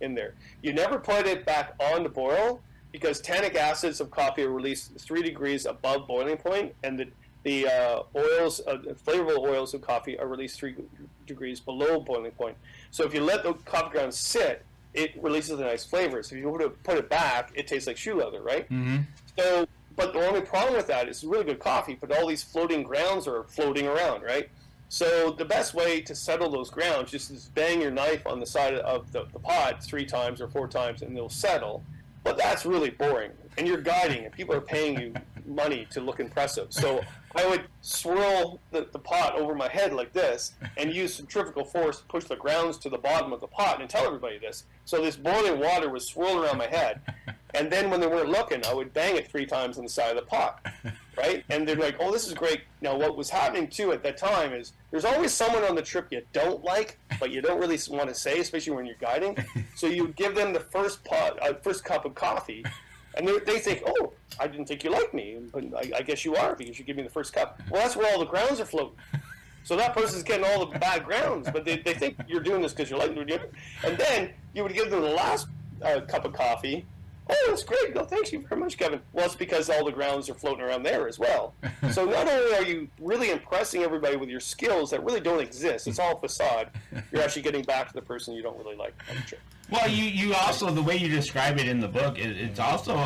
there. You never put it back on to boil, because tannic acids of coffee are released 3 degrees above boiling point, and the oils, flavorful oils of coffee are released 3 degrees below boiling point. So if you let the coffee grounds sit, it releases a nice flavor. So if you put it back, it tastes like shoe leather, right? Mm-hmm. So, but the only problem with that is it's really good coffee, but all these floating grounds are floating around, right? So the best way to settle those grounds just is bang your knife on the side of the pot 3 times or 4 times, and they'll settle. But that's really boring, and you're guiding, and people are paying you money to look impressive. So I would swirl the pot over my head like this and use centrifugal force to push the grounds to the bottom of the pot and tell everybody this. So this boiling water was swirled around my head. And then when they weren't looking, I would bang it 3 times on the side of the pot, right? And they're like, oh, this is great. Now, what was happening, too, at that time is there's always someone on the trip you don't like, but you don't really want to say, especially when you're guiding. So you give them the first cup of coffee, and they think, oh, I didn't think you liked me, but I guess you are because you give me the first cup. Well, that's where all the grounds are floating. So that person's getting all the bad grounds, but they think you're doing this because you like it. And then you would give them the last cup of coffee. Oh, that's great. No, thank you very much, Kevin. Well, it's because all the grounds are floating around there as well. So not only are you really impressing everybody with your skills that really don't exist, it's all facade, you're actually getting back to the person you don't really like on the trip. Well, you also, the way you describe it in the book, it's also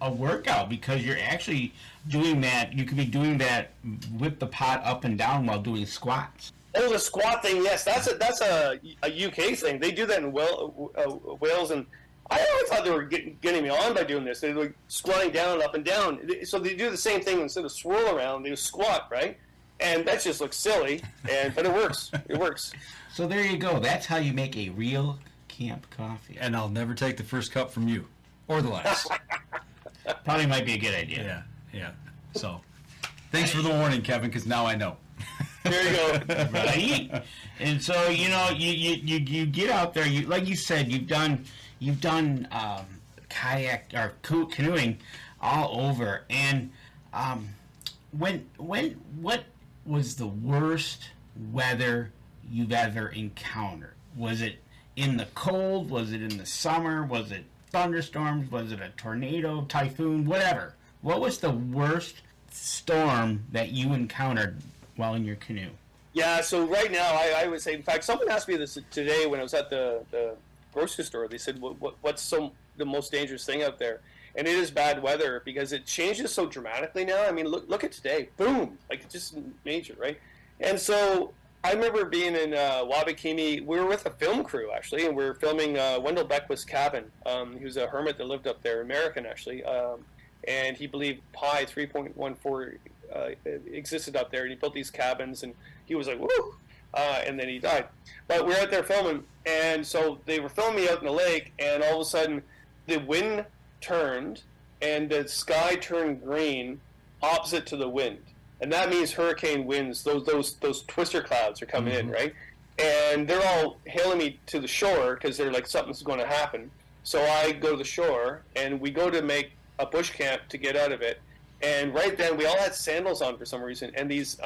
a workout, because you're actually doing that. You could be doing that with the pot up and down while doing squats. Oh, the squat thing, yes. That's a UK thing. They do that in Wales, and I always thought they were getting me on by doing this. They were squatting down and up and down. So they do the same thing instead of swirl around. They squat, right? And that just looks silly, but it works. It works. So there you go. That's how you make a real camp coffee. And I'll never take the first cup from you, or the last. Probably might be a good idea. Yeah. So, thanks for the warning, Kevin, because now I know. There you go. Right? And so, you get out there. Like you said, you've done kayak or canoeing all over. And what was the worst weather you've ever encountered? Was it in the cold? Was it in the summer? Was it thunderstorms? Was it a tornado, typhoon, whatever? What was the worst storm that you encountered while in your canoe? Yeah, so right now I would say, in fact, someone asked me this today when I was at the grocery store. They said, what's the most dangerous thing out there? And it is bad weather, because it changes so dramatically now. I mean, look at today. Boom! Like, it's just major, right? And so I remember being in Wabakimi. We were with a film crew, actually, and we were filming Wendell Beckwith's cabin. He was a hermit that lived up there, American, actually. And he believed Pi 3.14 existed up there, and he built these cabins, and he was like, woo! And then he died. But we were out there filming, and so they were filming me out in the lake, and all of a sudden the wind turned, and the sky turned green opposite to the wind. And that means hurricane winds, those twister clouds are coming in, right? And they're all hailing me to the shore because they're like, something's going to happen. So I go to the shore, and we go to make a bush camp to get out of it. And right then, we all had sandals on for some reason, and these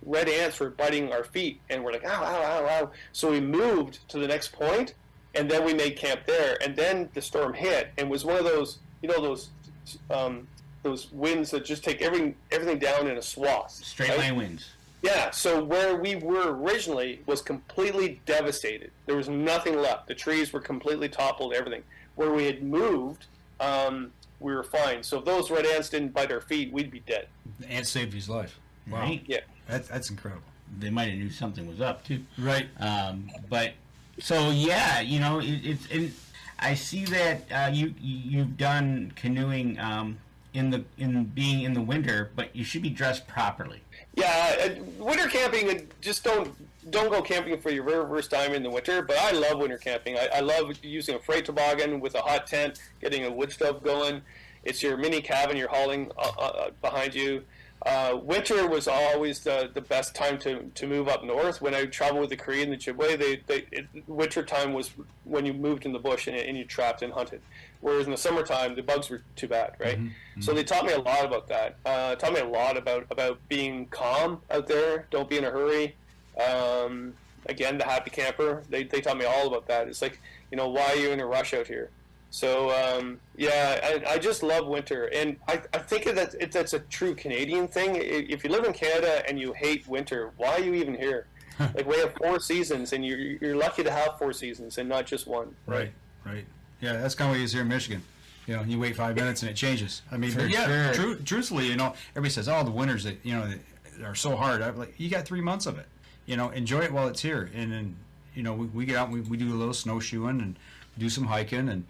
red ants were biting our feet, and we're like, ow, ow, ow, ow. So we moved to the next point, and then we made camp there. And then the storm hit, and was one of those, those winds that just take everything down in a swath. Straight line winds. Yeah, so where we were originally was completely devastated. There was nothing left. The trees were completely toppled, everything. Where we had moved, we were fine. So if those red ants didn't bite our feet, we'd be dead. The ant saved his life. Wow. Right? Yeah. That's incredible. They might have knew something was up, too. Right. But, so, yeah, I see that you've done canoeing being in the winter, but you should be dressed properly. Yeah, winter camping, just don't don't go camping for your very first time in the winter, but I love winter camping. I love using a freight toboggan with a hot tent, getting a wood stove going. It's your mini cabin you're hauling behind you. Winter was always the best time to move up north. When I traveled with the Cree and the Ojibwe, winter time was when you moved in the bush and you trapped and hunted. Whereas in the summertime, the bugs were too bad, right? Mm-hmm. So they taught me a lot about that. Taught me a lot about being calm out there. Don't be in a hurry. Again, the happy camper. They taught me all about that. It's like, why are you in a rush out here? So, I just love winter. And I think that's a true Canadian thing. If you live in Canada and you hate winter, why are you even here? Like, we have 4 seasons, and you're lucky to have 4 seasons and not just one. Right. Yeah, that's kind of what it is here in Michigan. You wait 5 minutes and it changes. I mean, truthfully, everybody says, "Oh, the winters that that are so hard." I'm like, you got 3 months of it. Enjoy it while it's here, and then we get out and we do a little snowshoeing and do some hiking, and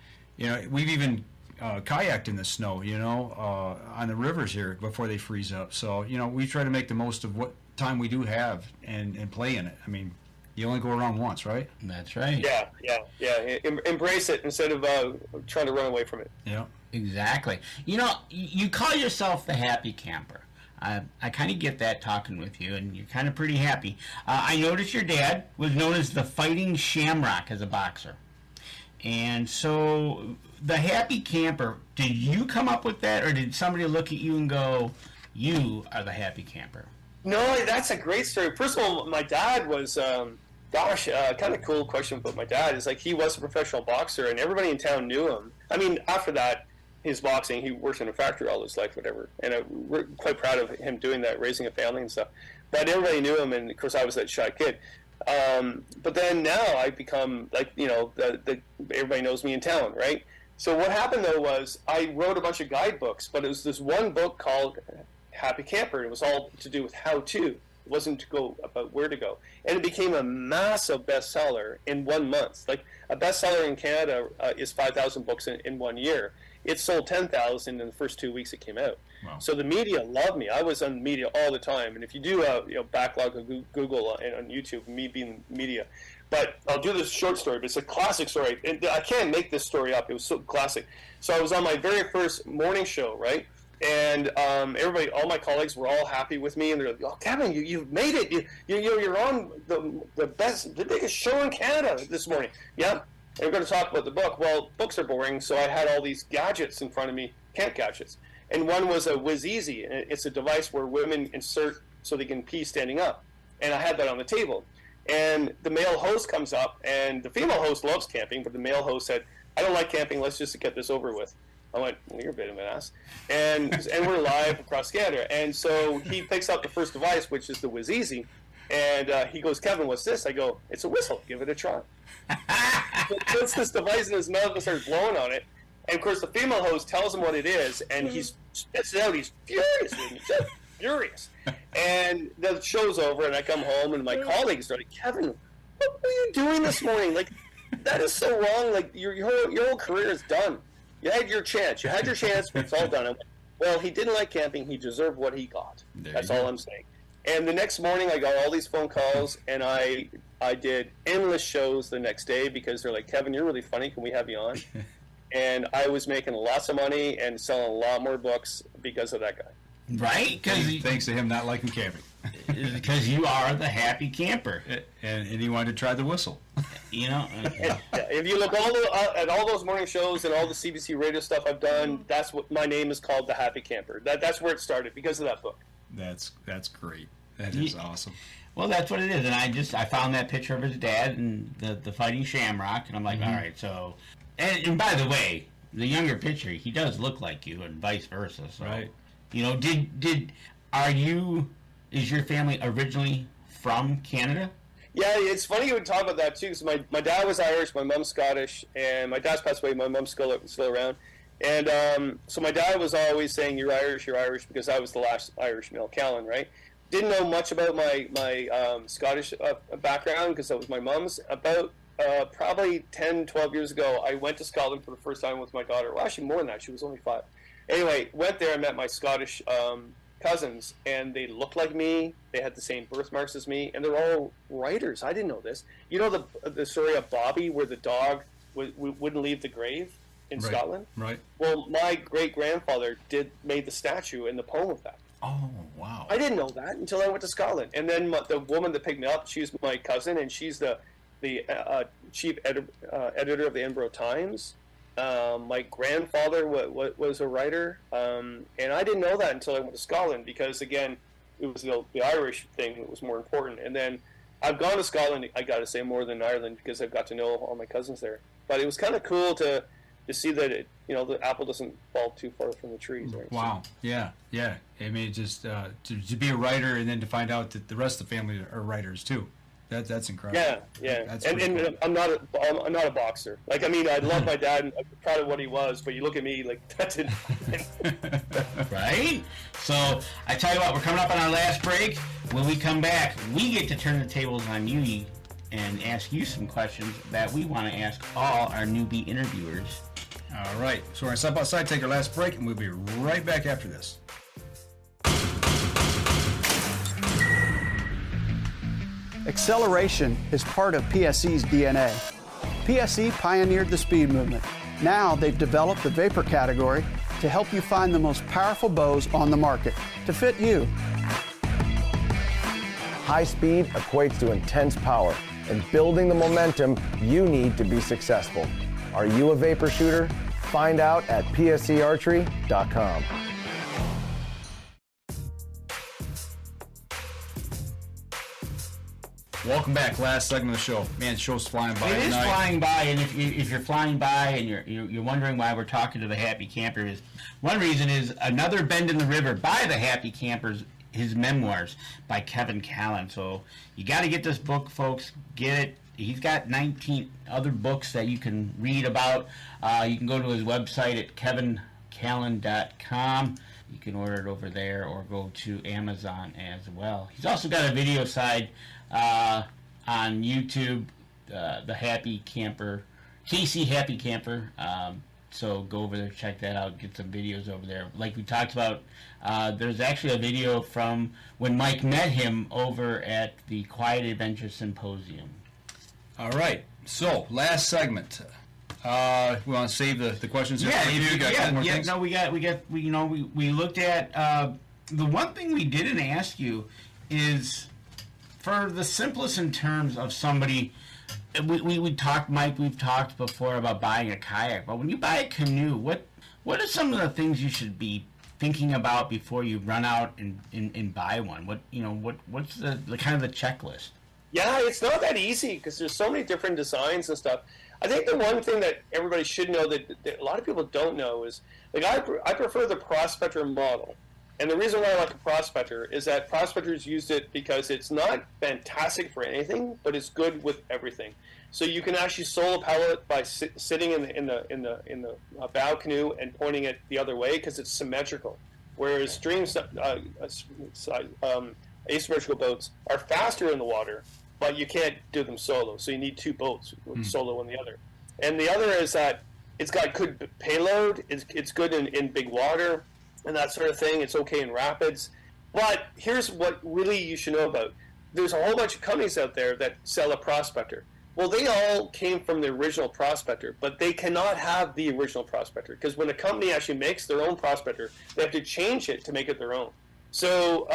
we've even kayaked in the snow, on the rivers here before they freeze up. So we try to make the most of what time we do have and play in it. I mean, you only go around once, right? That's right. Yeah. Embrace it instead of trying to run away from it. Yeah, exactly. You call yourself the happy camper. I kind of get that talking with you, and you're kind of pretty happy. I noticed your dad was known as the Fighting Shamrock as a boxer. And so the happy camper, did you come up with that, or did somebody look at you and go, you are the happy camper? No, that's a great story. First of all, my dad was, kind of cool question about my dad is like he was a professional boxer and everybody in town knew him. I mean, after that, his boxing, he worked in a factory all his life, whatever. And we're quite proud of him doing that, raising a family and stuff. But everybody knew him, and of course I was that shy kid. But then now I become like, everybody knows me in town, right? So what happened though was I wrote a bunch of guidebooks, but it was this one book called Happy Camper. It was all to do with how to. It wasn't to go about where to go. And it became a massive bestseller in 1 month. Like a bestseller in Canada is 5,000 books in 1 year. It sold 10,000 in the first 2 weeks it came out. Wow. So the media loved me. I was on media all the time. And if you do a backlog of Google and on YouTube, me being media. But I'll do this short story, but it's a classic story. And I can't make this story up. It was so classic. So I was on my very first morning show, right? And everybody, all my colleagues were all happy with me, and they're like, "Oh, Kevin, you've made it! You're on the biggest show in Canada this morning." Yeah, and we're going to talk about the book. Well, books are boring, so I had all these gadgets in front of me, camp gadgets, and one was a Whiz Easy. It's a device where women insert so they can pee standing up, and I had that on the table. And the male host comes up, and the female host loves camping, but the male host said, "I don't like camping. Let's just get this over with." I went, "Well, you're a bit of an ass." And we're live across Canada. And so he picks up the first device, which is the Whiz Easy. And he goes, "Kevin, what's this?" I go, "It's a whistle. Give it a try." So he puts this device in his mouth and starts blowing on it. And, of course, the female host tells him what it is. And he spits it out. He's furious with me. Just furious. And the show's over, and I come home, and my colleagues are like, "Kevin, what were you doing this morning? Like, that is so wrong. Like, your whole career is done. You had your chance. It's all done." Well, he didn't like camping. He deserved what he got. That's all I'm saying. And the next morning, I got all these phone calls, and I did endless shows the next day because they're like, "Kevin, you're really funny. Can we have you on?" And I was making lots of money and selling a lot more books because of that guy. Right? Thanks to him not liking camping. Because you are the happy camper. And he wanted to try the whistle. If you look at all those morning shows and all the CBC radio stuff I've done, that's what my name is called, the Happy Camper. That's where it started because of that book. That's great. That is awesome. Well, that's what it is. And I found that picture of his dad and the Fighting Shamrock, and I'm like, all right, so... And by the way, the younger picture, he does look like you and vice versa. So, right. Is your family originally from Canada? Yeah, it's funny you would talk about that too. So my dad was Irish, my mom's Scottish, and my dad's passed away. My mom's still around, and so my dad was always saying, "You're Irish," because I was the last Irish male Callan, right? Didn't know much about my Scottish background because that was my mom's. About probably 10, 12 years ago, I went to Scotland for the first time with my daughter. Well, actually more than that. She was only 5. Anyway, went there and met my Scottish cousins, and they looked like me. They had the same birthmarks as me, and they're all writers. I didn't know this. You know the story of Bobby, where the dog wouldn't leave the grave in Scotland? Right. Well, my great-grandfather made the statue and the poem of that. Oh, wow. I didn't know that until I went to Scotland. And then the woman that picked me up, she's my cousin, and she's the chief editor of the Edinburgh Times. My grandfather was a writer, and I didn't know that until I went to Scotland because, again, it was the Irish thing that was more important. And then I've gone to Scotland, I got to say, more than Ireland because I've got to know all my cousins there. But it was kind of cool to see that the apple doesn't fall too far from the trees. Right? Wow. So, yeah. I mean, just to be a writer and then to find out that the rest of the family are writers too. That's incredible. Yeah. That's and cool. I'm not a boxer. Like, I mean, I love my dad and I'm proud of what he was, but you look at me like that didn't. Right? So I tell you what, we're coming up on our last break. When we come back, we get to turn the tables on you and ask you some questions that we want to ask all our newbie interviewers. All right. So we're going to step outside, take our last break, and we'll be right back after this. Acceleration is part of PSE's DNA. PSE pioneered the speed movement. Now they've developed the vapor category to help you find the most powerful bows on the market to fit you. High speed equates to intense power and building the momentum you need to be successful. Are you a vapor shooter? Find out at psearchery.com. Welcome back. Last segment of the show. Man, the show's flying by. It is flying by, and if you're flying by and you're wondering why we're talking to the Happy Campers, one reason is Another Bend in the River by the Happy Campers, his memoirs by Kevin Callan. So you got to get this book, folks. Get it. He's got 19 other books that you can read about. You can go to his website at kevincallan.com. You can order it over there or go to Amazon as well. He's also got a video side on YouTube, the Happy Camper, KC Happy Camper. So go over there, check that out, get some videos over there. Like we talked about, there's actually a video from when Mike met him over at the Quiet Adventure Symposium. All right. So last segment. We want to save the questions here. We looked at the one thing we didn't ask you is, for the simplest in terms of somebody, we talked, Mike, we've talked before about buying a kayak, but when you buy a canoe, what are some of the things you should be thinking about before you run out and buy one? What's the kind of the checklist? Yeah, it's not that easy because there's so many different designs and stuff. I think the one thing that everybody should know that a lot of people don't know is, like, I prefer the Prospector model. And the reason why I like a Prospector is that Prospectors used it because it's not fantastic for anything, but it's good with everything. So you can actually solo paddle it by sitting in the bow canoe and pointing it the other way because it's symmetrical. Whereas asymmetrical boats are faster in the water, but you can't do them solo. So you need two boats, solo and the other. And the other is that it's got good payload. It's good in big water and that sort of thing. It's okay in rapids. But here's what really you should know about. There's a whole bunch of companies out there that sell a Prospector. Well, they all came from the original Prospector, but they cannot have the original Prospector because when a company actually makes their own Prospector, they have to change it to make it their own. So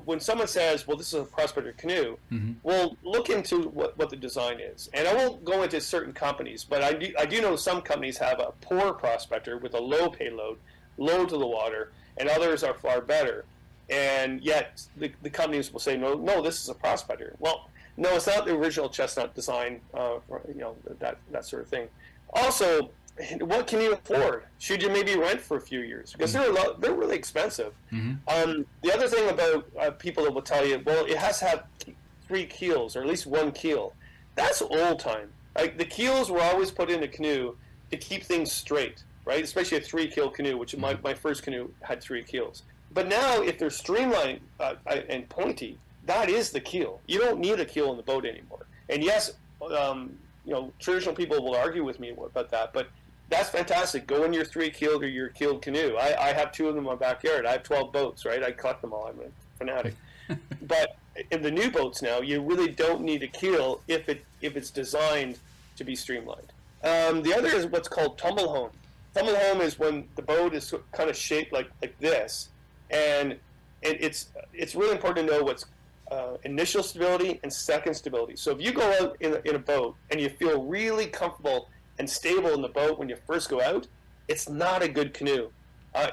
when someone says, well, this is a Prospector canoe, well, look into what the design is. And I won't go into certain companies, but I do know some companies have a poor Prospector with a low payload, low to the water, and others are far better. And yet the companies will say, no, this is a Prospector. Well, no, it's not the original chestnut design, that sort of thing. Also, what can you afford? Should you maybe rent for a few years? Because they're really expensive. The other thing about people that will tell you, well, it has to have 3 keels, or at least 1 keel. That's old time. Like, the keels were always put in a canoe to keep things straight, right? Especially a 3-keel canoe, which my first canoe had 3 keels. But now, if they're streamlined and pointy, that is the keel. You don't need a keel in the boat anymore. And yes, traditional people will argue with me about that, but That's fantastic. Go in your 3-keeled or your keeled canoe. I have 2 of them in my backyard. I have 12 boats, right? I collect them all. I'm a fanatic. But in the new boats now, you really don't need a keel if it's designed to be streamlined. The other is what's called tumble home. Tumble home is when the boat is kind of shaped like this, and it's really important to know what's initial stability and second stability. So if you go out in a boat and you feel really comfortable and stable in the boat when you first go out, it's not a good canoe.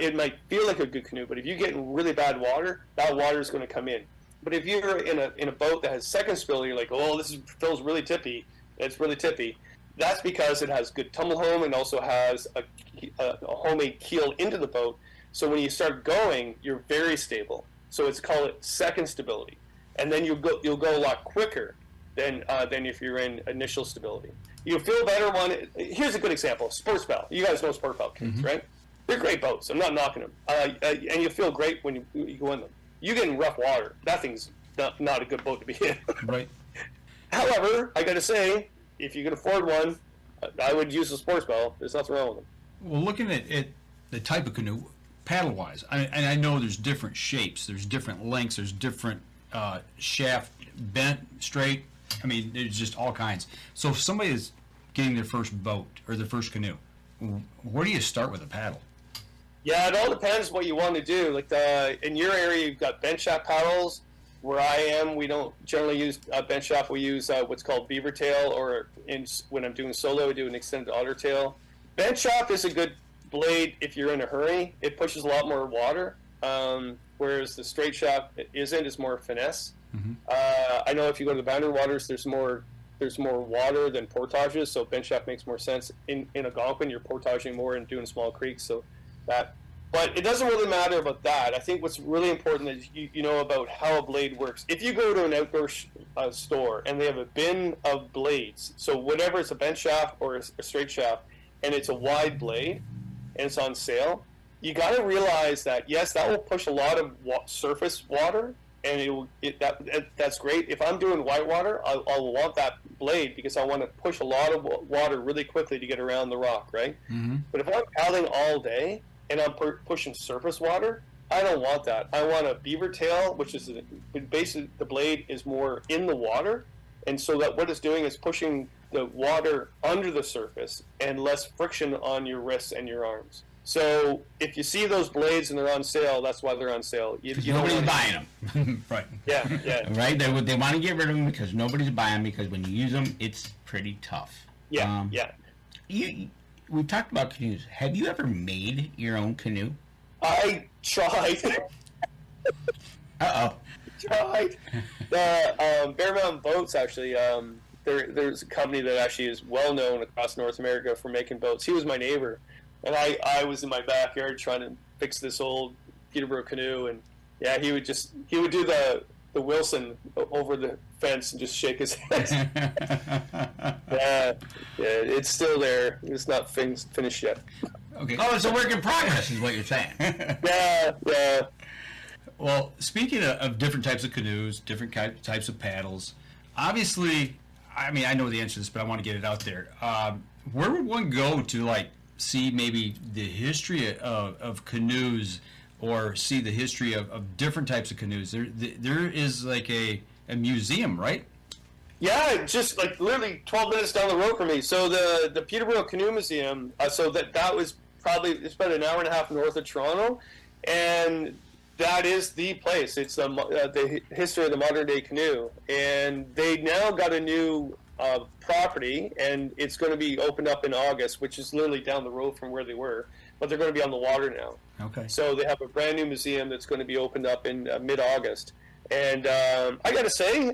It might feel like a good canoe, but if you get in really bad water, that water is going to come in. But if you're in a boat that has second stability, you're like, oh, feels really tippy. It's really tippy. That's because it has good tumble home and also has a homemade keel into the boat. So when you start going, you're very stable. So it's called second stability, and then you'll go a lot quicker than if you're in initial stability. You'll feel better here's a good example, Sports Bell. You guys know Sports Bell canoes, right? They're great boats. I'm not knocking them. And you feel great when you go in them. You get in rough water. That thing's not a good boat to be in. Right. However, I got to say, if you can afford one, I would use a Sports Bell. There's nothing wrong with them. Well, looking at the type of canoe, paddle-wise, and I know there's different shapes, there's different lengths, there's different shaft, bent, straight. I mean, there's just all kinds. So if somebody is getting their first boat or their first canoe, where do you start with a paddle? Yeah, it all depends what you want to do. Like in your area, you've got bench shaft paddles. Where I am, we don't generally use bench shaft. We use what's called beaver tail, or when I'm doing solo, we do an extended otter tail. Bench shaft is a good blade if you're in a hurry. It pushes a lot more water, whereas the straight shaft isn't. It's more finesse. Mm-hmm. I know if you go to the boundary waters, there's more water than portages, so bench shaft makes more sense. In Algonquin, you're portaging more and doing small creeks, so that. But it doesn't really matter about that. I think what's really important is you know about how a blade works. If you go to an outdoor store and they have a bin of blades, so whatever it's a bench shaft or a straight shaft, and it's a wide blade and it's on sale, you got to realize that yes, that will push a lot of surface water, and that's great. If I'm doing whitewater, I'll want that blade because I want to push a lot of water really quickly to get around the rock, right? Mm-hmm. But if I'm paddling all day and I'm pushing surface water, I don't want that. I want a beaver tail, which is basically the blade is more in the water, and so that what it's doing is pushing the water under the surface and less friction on your wrists and your arms. So if you see those blades and they're on sale, that's why they're on sale. Nobody's buying them. Right. Yeah. Right? They want to get rid of them because nobody's buying them, because when you use them, it's pretty tough. Yeah. We've talked about canoes. Have you ever made your own canoe? I tried. Tried. The Bear Mountain Boats, actually, there's a company that actually is well known across North America for making boats. He was my neighbor, and I was in my backyard trying to fix this old Peterborough canoe, and yeah, he would do the Wilson over the fence and just shake his head. Yeah, it's still there. It's not finished yet. Okay. Oh, it's a work in progress, is what you're saying. Yeah. Well, speaking of different types of canoes, different types of paddles, obviously, I mean, I know the answer to this, but I want to get it out there. Where would one go to, see maybe the history of canoes, or see the history of different types of canoes? There is a museum, right? Yeah, just literally 12 minutes down the road from me. So the Peterborough Canoe Museum, so that was it's about an hour and a half north of Toronto, and that is the place. It's the history of the modern day canoe, and they now got a new property, and it's going to be opened up in August, which is literally down the road from where they were, but they're going to be on the water now. Okay. So they have a brand new museum that's going to be opened up in mid-August. And I got to say,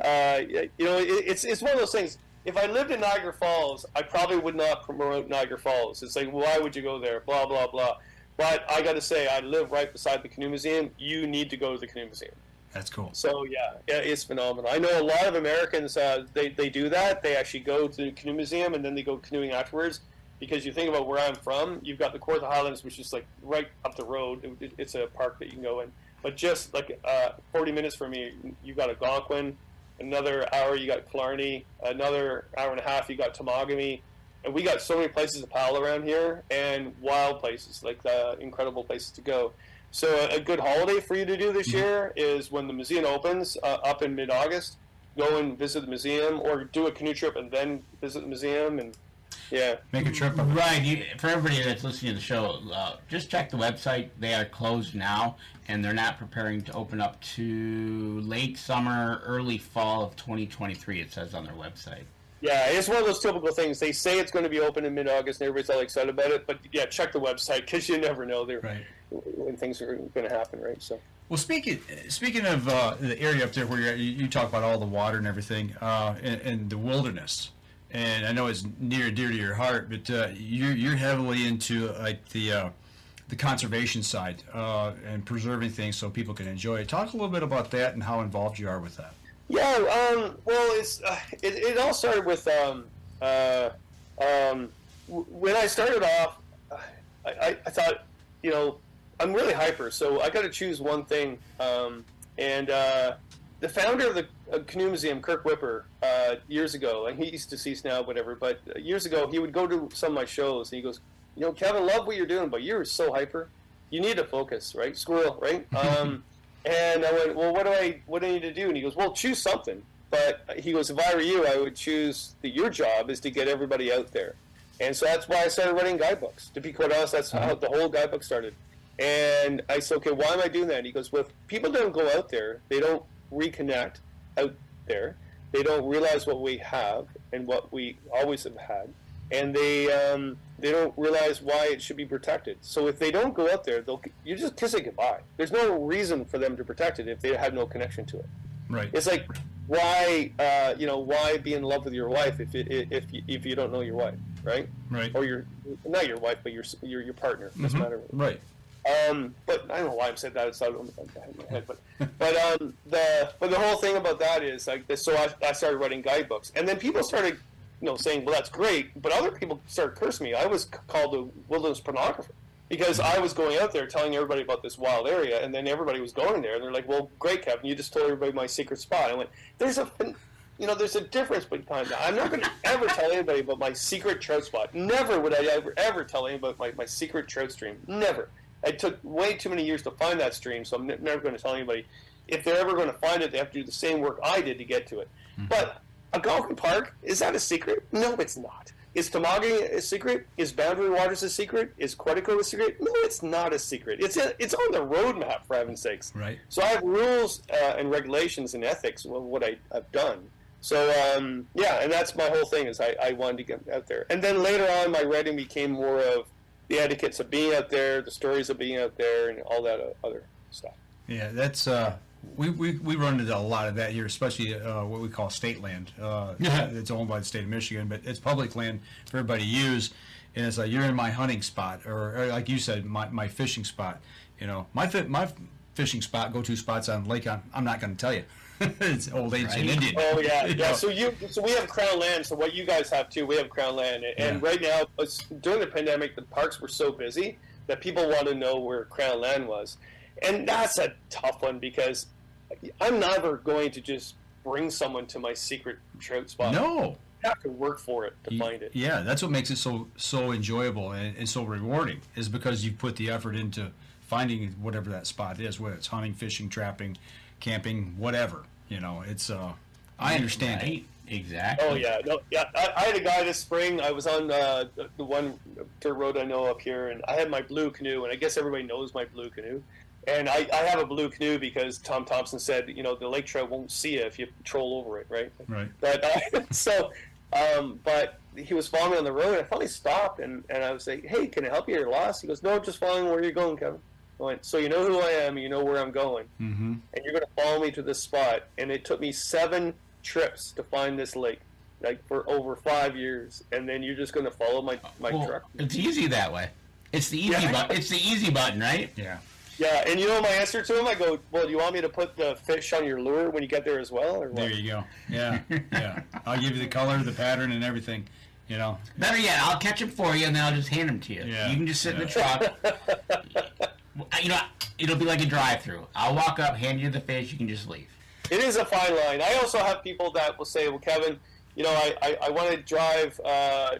it's one of those things. If I lived in Niagara Falls, I probably would not promote Niagara Falls. It's like, why would you go there? Blah, blah, blah. But I got to say, I live right beside the Canoe Museum. You need to go to the Canoe Museum. That's cool. So, yeah, it's phenomenal. I know a lot of Americans, they do that. They actually go to the Canoe Museum, and then they go canoeing afterwards. Because you think about where I'm from, you've got the Kawartha Highlands, which is right up the road. It's a park that you can go in. But just 40 minutes from me, you've got Algonquin. Another hour, you got Killarney. Another hour and a half, you got Temagami. And we got so many places to paddle around here, and wild places, like incredible places to go. So a good holiday for you to do this year is when the museum opens up in mid-August. Go and visit the museum, or do a canoe trip and then visit the museum, and make a trip. Right. For everybody that's listening to the show, just check the website. They are closed now, and they're not preparing to open up to late summer, early fall of 2023. It says on their website. Yeah, it's one of those typical things. They say it's going to be open in mid-August, and everybody's all excited about it. But yeah, check the website, because you never know when things are going to happen, right? So. Well, speaking of the area up there where you talk about all the water and everything, and the wilderness, and I know it's near and dear to your heart, but you're heavily into like the conservation side and preserving things so people can enjoy it. Talk a little bit about that and how involved you are with that. Yeah, well, it all started with when I started off, I thought, I'm really hyper, so I got to choose one thing. And the founder of the Canoe Museum, Kirk Whipper, years ago, and he's deceased now, whatever, but years ago, he would go to some of my shows, and he goes, Kevin, love what you're doing, but you're so hyper. You need to focus, right? Squirrel, right? And I went, well, what do I need to do? And he goes, well, choose something. But he goes, if I were you, I would choose your job is to get everybody out there. And so that's why I started writing guidebooks. To be quite honest, that's how the whole guidebook started. And I said, okay, why am I doing that? And he goes, well, if people don't go out there, they don't reconnect out there. They don't realize what we have and what we always have had. And they don't realize why it should be protected. So if they don't go out there, you just kiss it goodbye. There's no reason for them to protect it if they have no connection to it. Right. It's like why be in love with your wife if you don't know your wife, right? Right. Or your not your wife, but your partner. Doesn't matter. Right. But I don't know why I'm saying that. It's not on my head, but the whole thing about that is like this. So I started writing guidebooks, and then people started saying, well, that's great, but other people started cursing me. I was called a wilderness pornographer because I was going out there telling everybody about this wild area, and then everybody was going there, and they're like, well, great, Kevin, you just told everybody my secret spot. I went, there's a difference between that. I'm not going to ever tell anybody about my secret trout spot. Never would I ever tell anybody about my secret trout stream. Never. It took way too many years to find that stream, so I'm never going to tell anybody. If they're ever going to find it, they have to do the same work I did to get to it. Mm-hmm. But Algonquin Park, is that a secret? No, it's not. Is Tamagi a secret? Is Boundary Waters a secret? Is Quetico a secret? No, it's not a secret. It's on the roadmap, for heaven's sakes. Right. So I have rules and regulations and ethics of what I've done. So, and that's my whole thing is I wanted to get out there. And then later on, my writing became more of the etiquettes of being out there, the stories of being out there, and all that other stuff. Yeah, that's... We run into a lot of that here, especially what we call state land. It's owned by the state of Michigan, but it's public land for everybody to use. And it's like, you're in my hunting spot, or like you said, my fishing spot. My fishing spot, go-to spots on lake. I'm not going to tell you. It's old ancient Indian. Oh yeah, yeah. So we have Crown land. So what you guys have too, we have Crown land. And right now, during the pandemic, the parks were so busy that people want to know where Crown land was. And that's a tough one because I'm never going to just bring someone to my secret trout spot. No. You have to work for it to find it. Yeah, that's what makes it so enjoyable and so rewarding is because you put the effort into finding whatever that spot is, whether it's hunting, fishing, trapping, camping, whatever. It's I understand it. Exactly. Oh yeah, no, yeah. I had a guy this spring. I was on the one dirt road I know up here, and I had my blue canoe, and I guess everybody knows my blue canoe. And I have a blue canoe because Tom Thompson said, the lake trout won't see you if you patrol over it, right? Right. But but he was following me on the road, and I finally stopped, and I was like, hey, can I help you? You're lost? He goes, no, just following where you're going, Kevin. I went, so you know who I am, you know where I'm going, and you're going to follow me to this spot. And it took me 7 trips to find this lake, like for over 5 years, and then you're just going to follow my truck. It's easy that way. It's the easy button. It's the easy button, right? Yeah. Yeah, and my answer to him, I go, well, do you want me to put the fish on your lure when you get there as well? Or what? There you go. Yeah, yeah. I'll give you the color, the pattern, and everything. Better yet, I'll catch them for you, and then I'll just hand them to you. Yeah. You can just sit in the truck. It'll be like a drive-through. I'll walk up, hand you the fish, you can just leave. It is a fine line. I also have people that will say, well, Kevin, I want to drive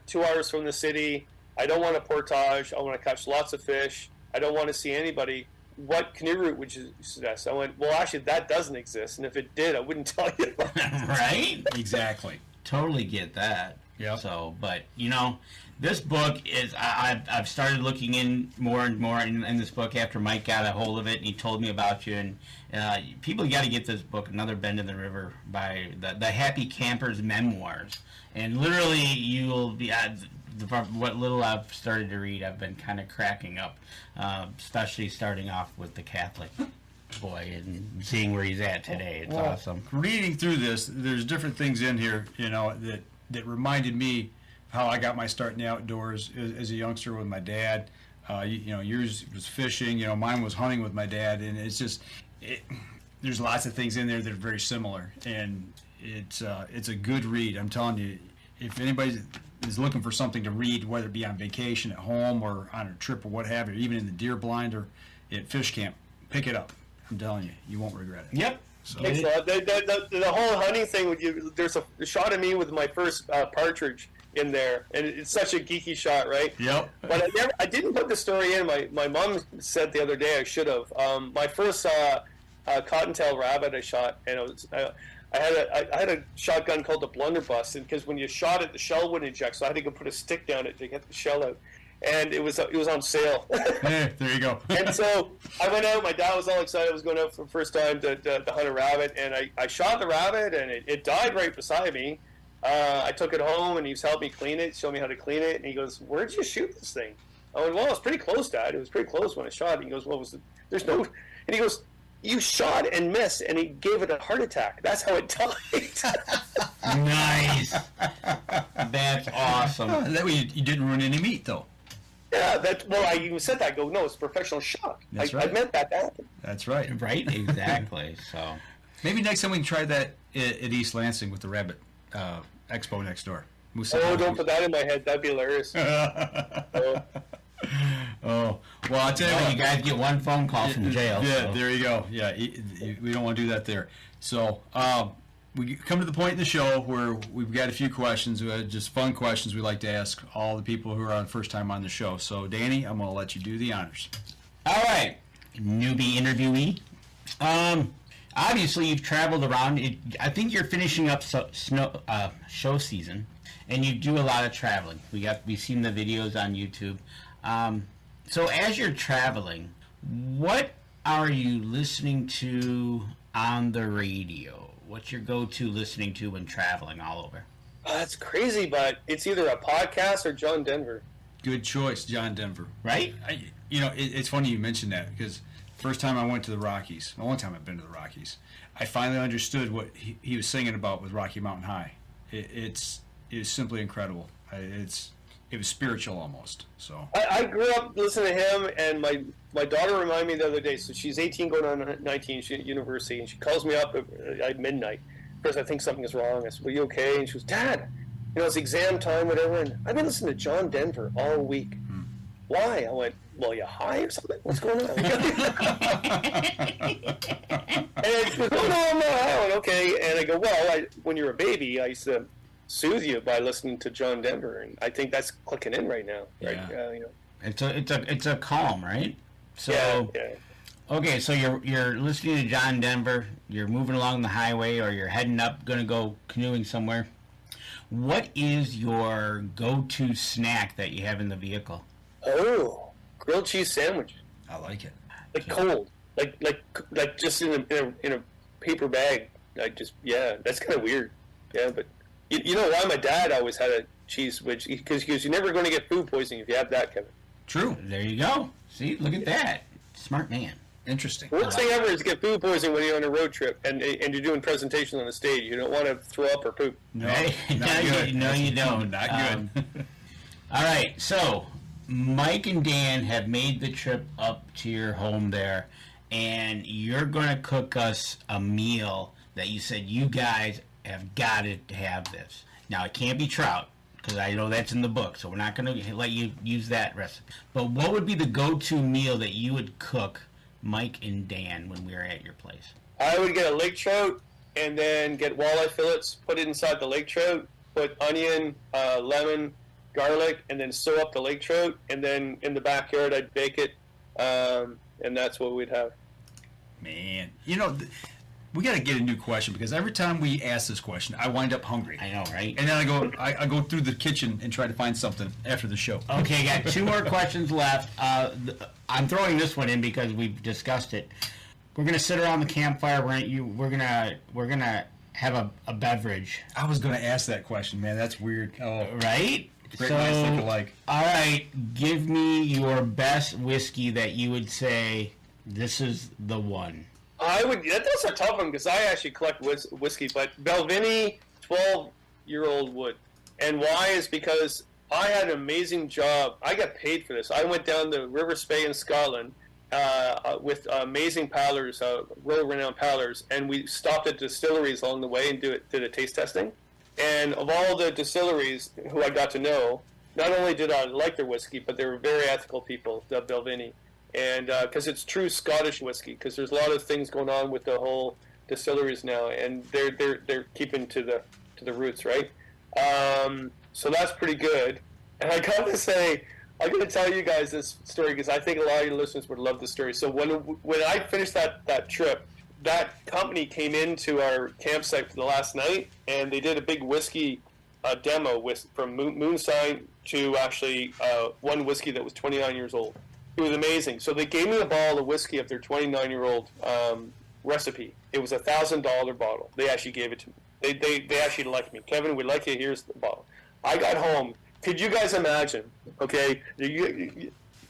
2 hours from the city. I don't want a portage. I want to catch lots of fish. I don't want to see anybody. What canoe route would you suggest? I went, well, actually, that doesn't exist. And if it did, I wouldn't tell you about it. Right? Exactly. Totally get that. Yeah. So, but, this book is, I've started looking in more and more in this book after Mike got a hold of it and he told me about you. And people got to get this book, Another Bend in the River, by the Happy Camper's Memoirs. And literally, you'll be, what little I've started to read, I've been kind of cracking up, especially starting off with the Catholic boy and seeing where he's at today. It's awesome. Reading through this, there's different things in here, that reminded me how I got my start in the outdoors as a youngster with my dad. Yours was fishing. Mine was hunting with my dad, and it's just there's lots of things in there that are very similar, and it's a good read. I'm telling you, if anybody is looking for something to read, whether it be on vacation at home or on a trip or what have you, even in the deer blind or at fish camp, pick it up. I'm telling you, you won't regret it. Yep. So. Thanks a lot. The whole hunting thing with you, there's a shot of me with my first partridge in there, and it's such a geeky shot, right? Yep. But I didn't put the story in. My mom said the other day I should have. My first cottontail rabbit I shot, and I had a shotgun called the blunderbuss, and because when you shot it, the shell wouldn't eject, so I had to go put a stick down it to get the shell out. And it was on sale. Hey, there you go. And so I went out. My dad was all excited. I was going out for the first time to hunt a rabbit, and I shot the rabbit, and it died right beside me. I took it home, and he was helping me clean it, showed me how to clean it, and he goes, "Where'd you shoot this thing?" I went, "Well, it was pretty close, Dad. It was pretty close when I shot it." He goes, "There's no," and he goes, "You shot and missed," and he gave it a heart attack. That's how it died. Nice. That's awesome. That way you didn't ruin any meat, though. Yeah, I even said that. I go, no, it's a professional shot. That's right. I meant that to happen. That's right. Right, exactly. So maybe next time we can try that at East Lansing with the rabbit expo next door. Don't put that in my head. That'd be hilarious. Oh, well, I'll tell you what. You guys get one phone call from jail. Yeah, so. There you go. Yeah, we don't want to do that there. So we come to the point in the show where we've got a few questions, just fun questions we like to ask all the people who are on first time on the show. So, Danny, I'm going to let you do the honors. All right, newbie interviewee. Obviously, you've traveled around. I think you're finishing up show season, and you do a lot of traveling. We've seen the videos on YouTube. So, as you're traveling, what are you listening to on the radio? What's your go-to listening to when traveling all over? That's crazy, but it's either a podcast or John Denver. Good choice, John Denver. Right? It's funny you mentioned that because first time I went to the Rockies, the only time I've been to the Rockies, I finally understood what he was singing about with Rocky Mountain High. It is simply incredible. It was spiritual almost. So I grew up listening to him, and my daughter reminded me the other day. So she's 18 going on 19. She's at university, and she calls me up at midnight because I think something is wrong. I said, "Are you okay?" And she goes, "Dad, it's exam time, whatever." And I've been listening to John Denver all week. Why? I went, "Well, you high or something? What's going on?" And she goes, "Oh no, I'm not high." I went, "Okay." And I go, "Well, when you were a baby, I used to soothe you by listening to John Denver, and I think that's clicking in right now." Right? Yeah. It's a calm, right? So yeah. Okay, so you're listening to John Denver. You're moving along the highway, or you're heading up, going to go canoeing somewhere. What is your go-to snack that you have in the vehicle? Oh, grilled cheese sandwich. I like it. Like cold, like just in a paper bag. That's kind of weird. Yeah, but you know why my dad always had a cheese sandwich? Because you're never going to get food poisoning if you have that, Kevin. True. There you go. See, look at that. Smart man. Interesting. Worst thing ever is to get food poisoning when you're on a road trip and you're doing presentations on the stage. You don't want to throw up or poop. No, you don't. Not good. All right, so Mike and Dan have made the trip up to your home there, and you're going to cook us a meal that you said you guys have got to have this. Now, it can't be trout, because I know that's in the book, so we're not going to let you use that recipe. But what would be the go-to meal that you would cook Mike and Dan when we were at your place? I would get a lake trout and then get walleye fillets, put it inside the lake trout, put onion, lemon, garlic, and then sew up the lake trout. And then in the backyard, I'd bake it, and that's what we'd have. Man, you know, we got to get a new question, because every time we ask this question, I wind up hungry. I know, right? And then I go through the kitchen and try to find something after the show. Okay, got 2 more questions left. I'm throwing this one in because we've discussed it. We're gonna sit around the campfire. We're gonna have a beverage. I was gonna ask that question, man. That's weird. Oh, right. Great minds think alike. All right, give me your best whiskey that you would say this is the one. That's a tough one, because I actually collect whiskey, but Balvenie 12-year-old wood. And why is because I had an amazing job. I got paid for this. I went down to River Spey in Scotland with amazing paddlers, world-renowned paddlers, and we stopped at distilleries along the way and did a taste testing. And of all the distilleries who I got to know, not only did I like their whiskey, but they were very ethical people, the Balvenie. And because it's true Scottish whiskey, because there's a lot of things going on with the whole distilleries now, and they're keeping to the roots, right? So that's pretty good. And I got to say, I'm going to tell you guys this story because I think a lot of your listeners would love this story. So when I finished that trip, that company came into our campsite for the last night, and they did a big whiskey demo from moonshine to actually one whiskey that was 29 years old. It was amazing. So they gave me a bottle of whiskey of their 29-year-old recipe. It was a $1,000 bottle. They actually gave it to me. They actually liked me. Kevin, we like you. Here's the bottle. I got home. Could you guys imagine? Okay,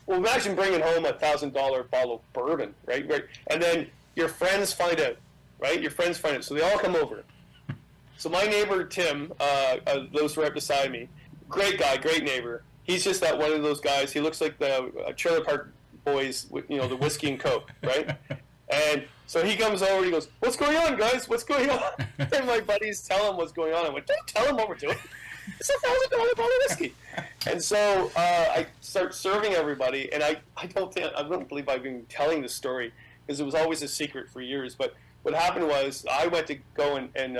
well, imagine bringing home a $1,000 bottle of bourbon, right? And then your friends find out, right? Your friends find out. So they all come over. So my neighbor Tim lives right beside me. Great guy, great neighbor. He's just one of those guys. He looks like the Trailer Park Boys, with the whiskey and Coke, right? And so he comes over and he goes, "What's going on, guys? What's going on?" And my buddies tell him what's going on. I went, "Don't tell him what we're doing. It's a $1,000 bottle of whiskey." And so I start serving everybody, and I don't believe I've been telling this story because it was always a secret for years. But what happened was I went to go and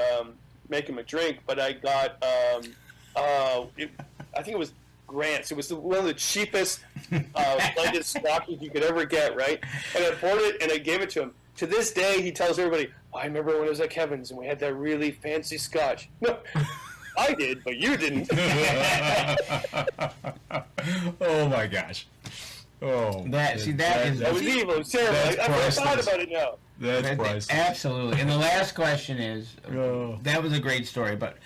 make him a drink, but I got I think it was Grant's. It was one of the cheapest blended scotches you could ever get, right? And I poured it and I gave it to him. To this day, he tells everybody, "I remember when I was at Kevin's and we had that really fancy scotch." No, I did, but you didn't. Oh my gosh! Oh, that was evil. It was terrible. I thought about it now. That's priceless. Absolutely. And the last question is, that was a great story, but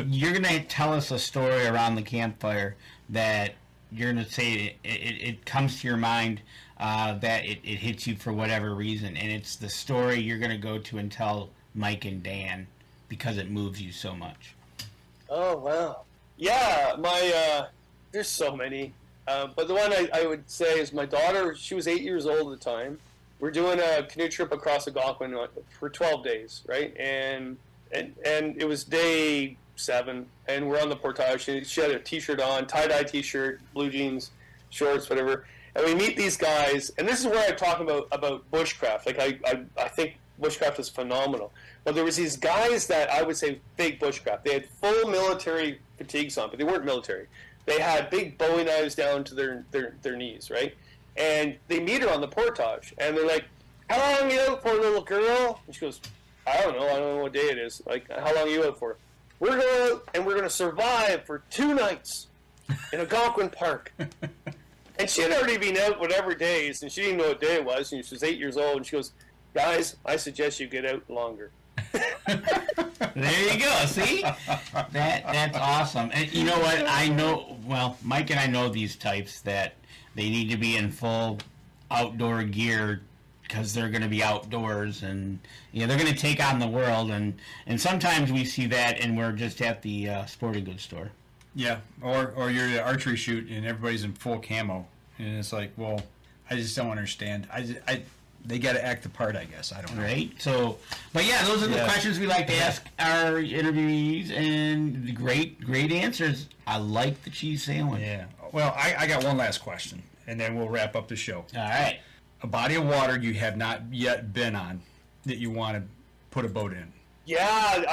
you're going to tell us a story around the campfire that you're going to say it comes to your mind that it hits you for whatever reason, and it's the story you're going to go to and tell Mike and Dan because it moves you so much. Oh, wow. Yeah, there's so many. But the one I would say is my daughter. She was 8 years old at the time. We're doing a canoe trip across Algonquin for 12 days, right? And it was day 7, and we're on the Portage. She had a T-shirt on, tie-dye T-shirt, blue jeans, shorts, whatever. And we meet these guys, and this is where I talk about bushcraft. Like I think bushcraft is phenomenal. But there was these guys that I would say fake bushcraft. They had full military fatigues on, but they weren't military. They had big Bowie knives down to their knees, right? And they meet her on the Portage, and they're like, "How long are you out for, little girl?" And she goes, I don't know what day it is. Like, how long are you out for?" "We're going out, and we're going to survive for 2 nights in Algonquin Park." And she had already been out whatever days, and she didn't know what day it was, and she was 8 years old, and she goes, "Guys, I suggest you get out longer." There you go. See? That's awesome. And you know what? I know, well, Mike and I know these types that they need to be in full outdoor gear because they're going to be outdoors and they're going to take on the world. And sometimes we see that and we're just at the sporting goods store. Yeah, or you're at an archery shoot and everybody's in full camo. And it's like, well, I just don't understand. They got to act the part, I guess. I don't know. Right? So, but yeah, those are the questions we like to ask our interviewees, and the great answers. I like the cheese sandwich. Yeah. Well, I got one last question, and then we'll wrap up the show. All right. A body of water you have not yet been on that you want to put a boat in. Yeah,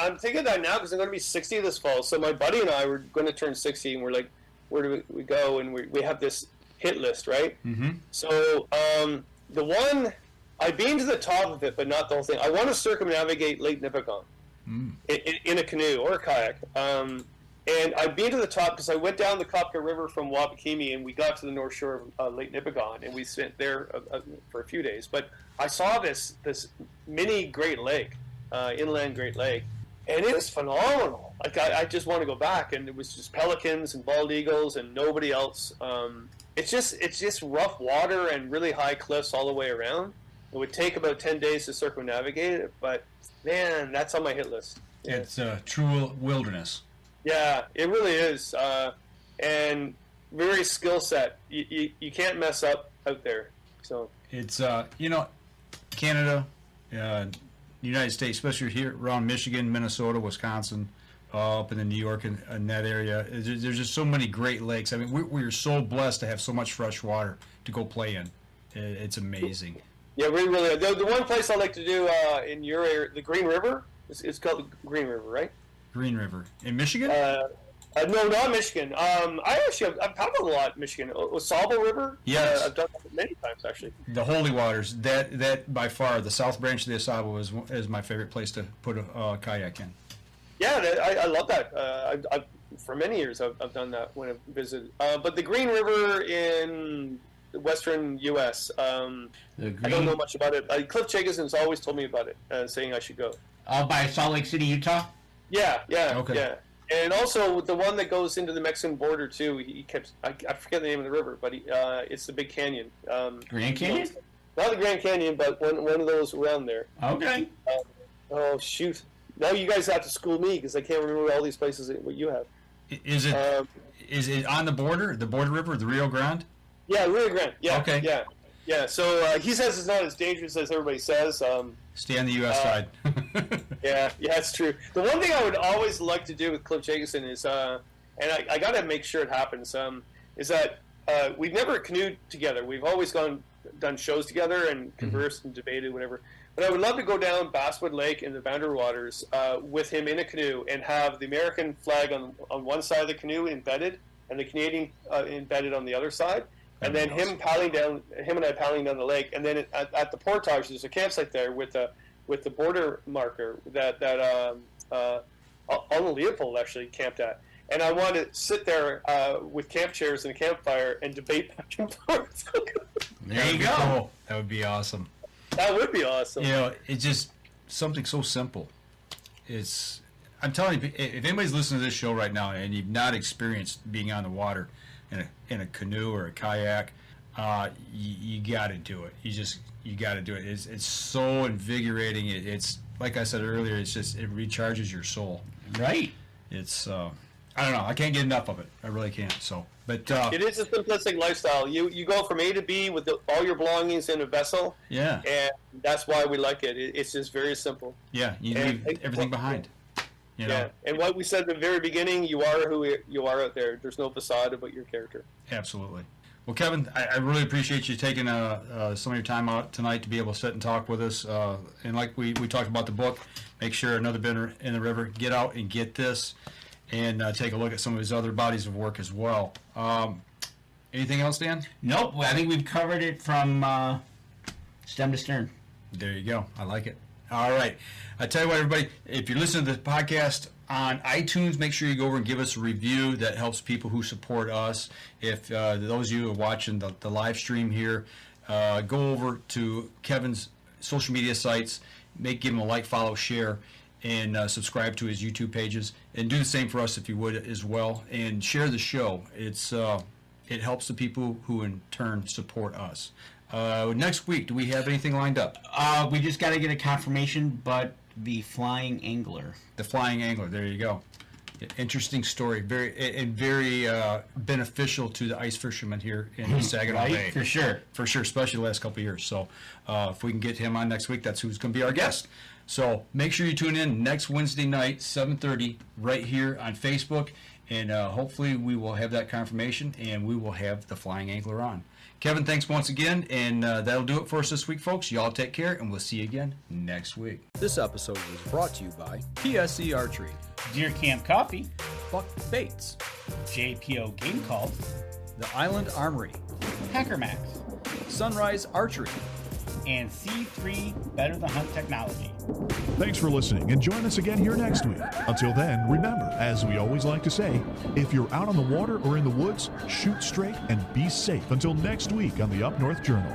I'm thinking that now because I'm going to be 60 this fall. So my buddy and I were going to turn 60, and we're like, where do we go? And we have this hit list, right? Mm-hmm. So the one, I've been to the top of it, but not the whole thing. I want to circumnavigate Lake Nipigon in a canoe or a kayak. And I've been to the top because I went down the Kopka River from Wapakimi, and we got to the north shore of Lake Nipigon, and we spent there for a few days. But I saw this mini Great Lake, inland Great Lake, and it was phenomenal. Like I just want to go back, and it was just pelicans and bald eagles and nobody else. It's just rough water and really high cliffs all the way around. It would take about 10 days to circumnavigate it, but man, that's on my hit list. Yeah. It's true wilderness. Yeah, it really is, and very skill set. You can't mess up out there. So it's Canada, United States, especially here around Michigan, Minnesota, Wisconsin, up in the New York and that area. There's just so many great lakes. I mean, we're so blessed to have so much fresh water to go play in. It's amazing. Yeah, we really. The one place I like to do in your area, the Green River. It's called the Green River, right? Green River in Michigan? No, not Michigan. I've paddled a lot in Michigan. Osable River. Yes, I've done that many times actually. The Holy Waters. That by far the South Branch of the Osable is my favorite place to put a kayak in. Yeah, I love that. I've for many years I've done that when I've visited. But the Green River in the western U.S. I don't know much about it. Cliff Jacobson's always told me about it, saying I should go. By Salt Lake City, Utah? Yeah. Okay. Yeah. And also the one that goes into the Mexican border too. He kept I forget the name of the river, but it's the Big Canyon. Grand Canyon? Not the Grand Canyon, but one of those around there. Okay. Oh shoot! Now you guys have to school me because I can't remember all these places that what you have. Is it on the border river, the Rio Grande? Yeah, Rio Grande. Yeah. Okay. Yeah. So he says it's not as dangerous as everybody says. Stay on the U.S. side. Yeah, it's true. The one thing I would always like to do with Cliff Jacobson is, and I got to make sure it happens, is that we've never canoed together. We've always done shows together and conversed and debated, whatever. But I would love to go down Basswood Lake in the Boundary Waters with him in a canoe and have the American flag on one side of the canoe embedded and the Canadian embedded on the other side. And then him and I paddling down the lake, and then at the Portage, there's a campsite there with the border marker that Arnold Leopold actually camped at. And I want to sit there with camp chairs and a campfire and debate back and forth. There you go. Cool. That would be awesome. That would be awesome. It's just something so simple. I'm telling you, if anybody's listening to this show right now and you've not experienced being on the water in a canoe or a kayak, you got to do it. You got to do it. It's so invigorating. It's like I said earlier. It recharges your soul. Right. It's I don't know. I can't get enough of it. I really can't. So, but it is a simplistic lifestyle. You go from A to B with all your belongings in a vessel. Yeah. And that's why we like it. It's just very simple. Yeah. You leave everything behind. Yeah, and what we said at the very beginning, you are who you are out there. There's no facade about your character. Absolutely. Well, Kevin, I really appreciate you taking some of your time out tonight to be able to sit and talk with us. And like we talked about the book, make sure Another Bend in the River, get out and get this, and take a look at some of his other bodies of work as well. Anything else, Dan? Nope. I think we've covered it from stem to stern. There you go. I like it. All right. I tell you what, everybody, if you're listening to the podcast on iTunes, make sure you go over and give us a review. That helps people who support us. If those of you who are watching the live stream here, go over to Kevin's social media sites, give him a like, follow, share, and subscribe to his YouTube pages. And do the same for us if you would as well. And share the show. It helps the people who in turn support us. Next week, do we have anything lined up? We just got to get a confirmation, but the Flying Angler. The Flying Angler, there you go. Interesting story, very beneficial to the ice fishermen here in Saginaw Bay. For sure, especially the last couple of years. So if we can get him on next week, that's who's going to be our guest. So make sure you tune in next Wednesday night, 7:30, right here on Facebook. And hopefully we will have that confirmation, and we will have the flying angler on. Kevin, thanks once again, and that'll do it for us this week, folks. Y'all take care, and we'll see you again next week. This episode was brought to you by PSE Archery, Deer Camp Coffee, Buck Baits, JPO Game Calls, The Island Armory, Hacker Max, Sunrise Archery, and C3 Better the Hunt Technology. Thanks for listening, and join us again here next week. Until then, remember, as we always like to say, if you're out on the water or in the woods, shoot straight and be safe until next week on the Up North Journal.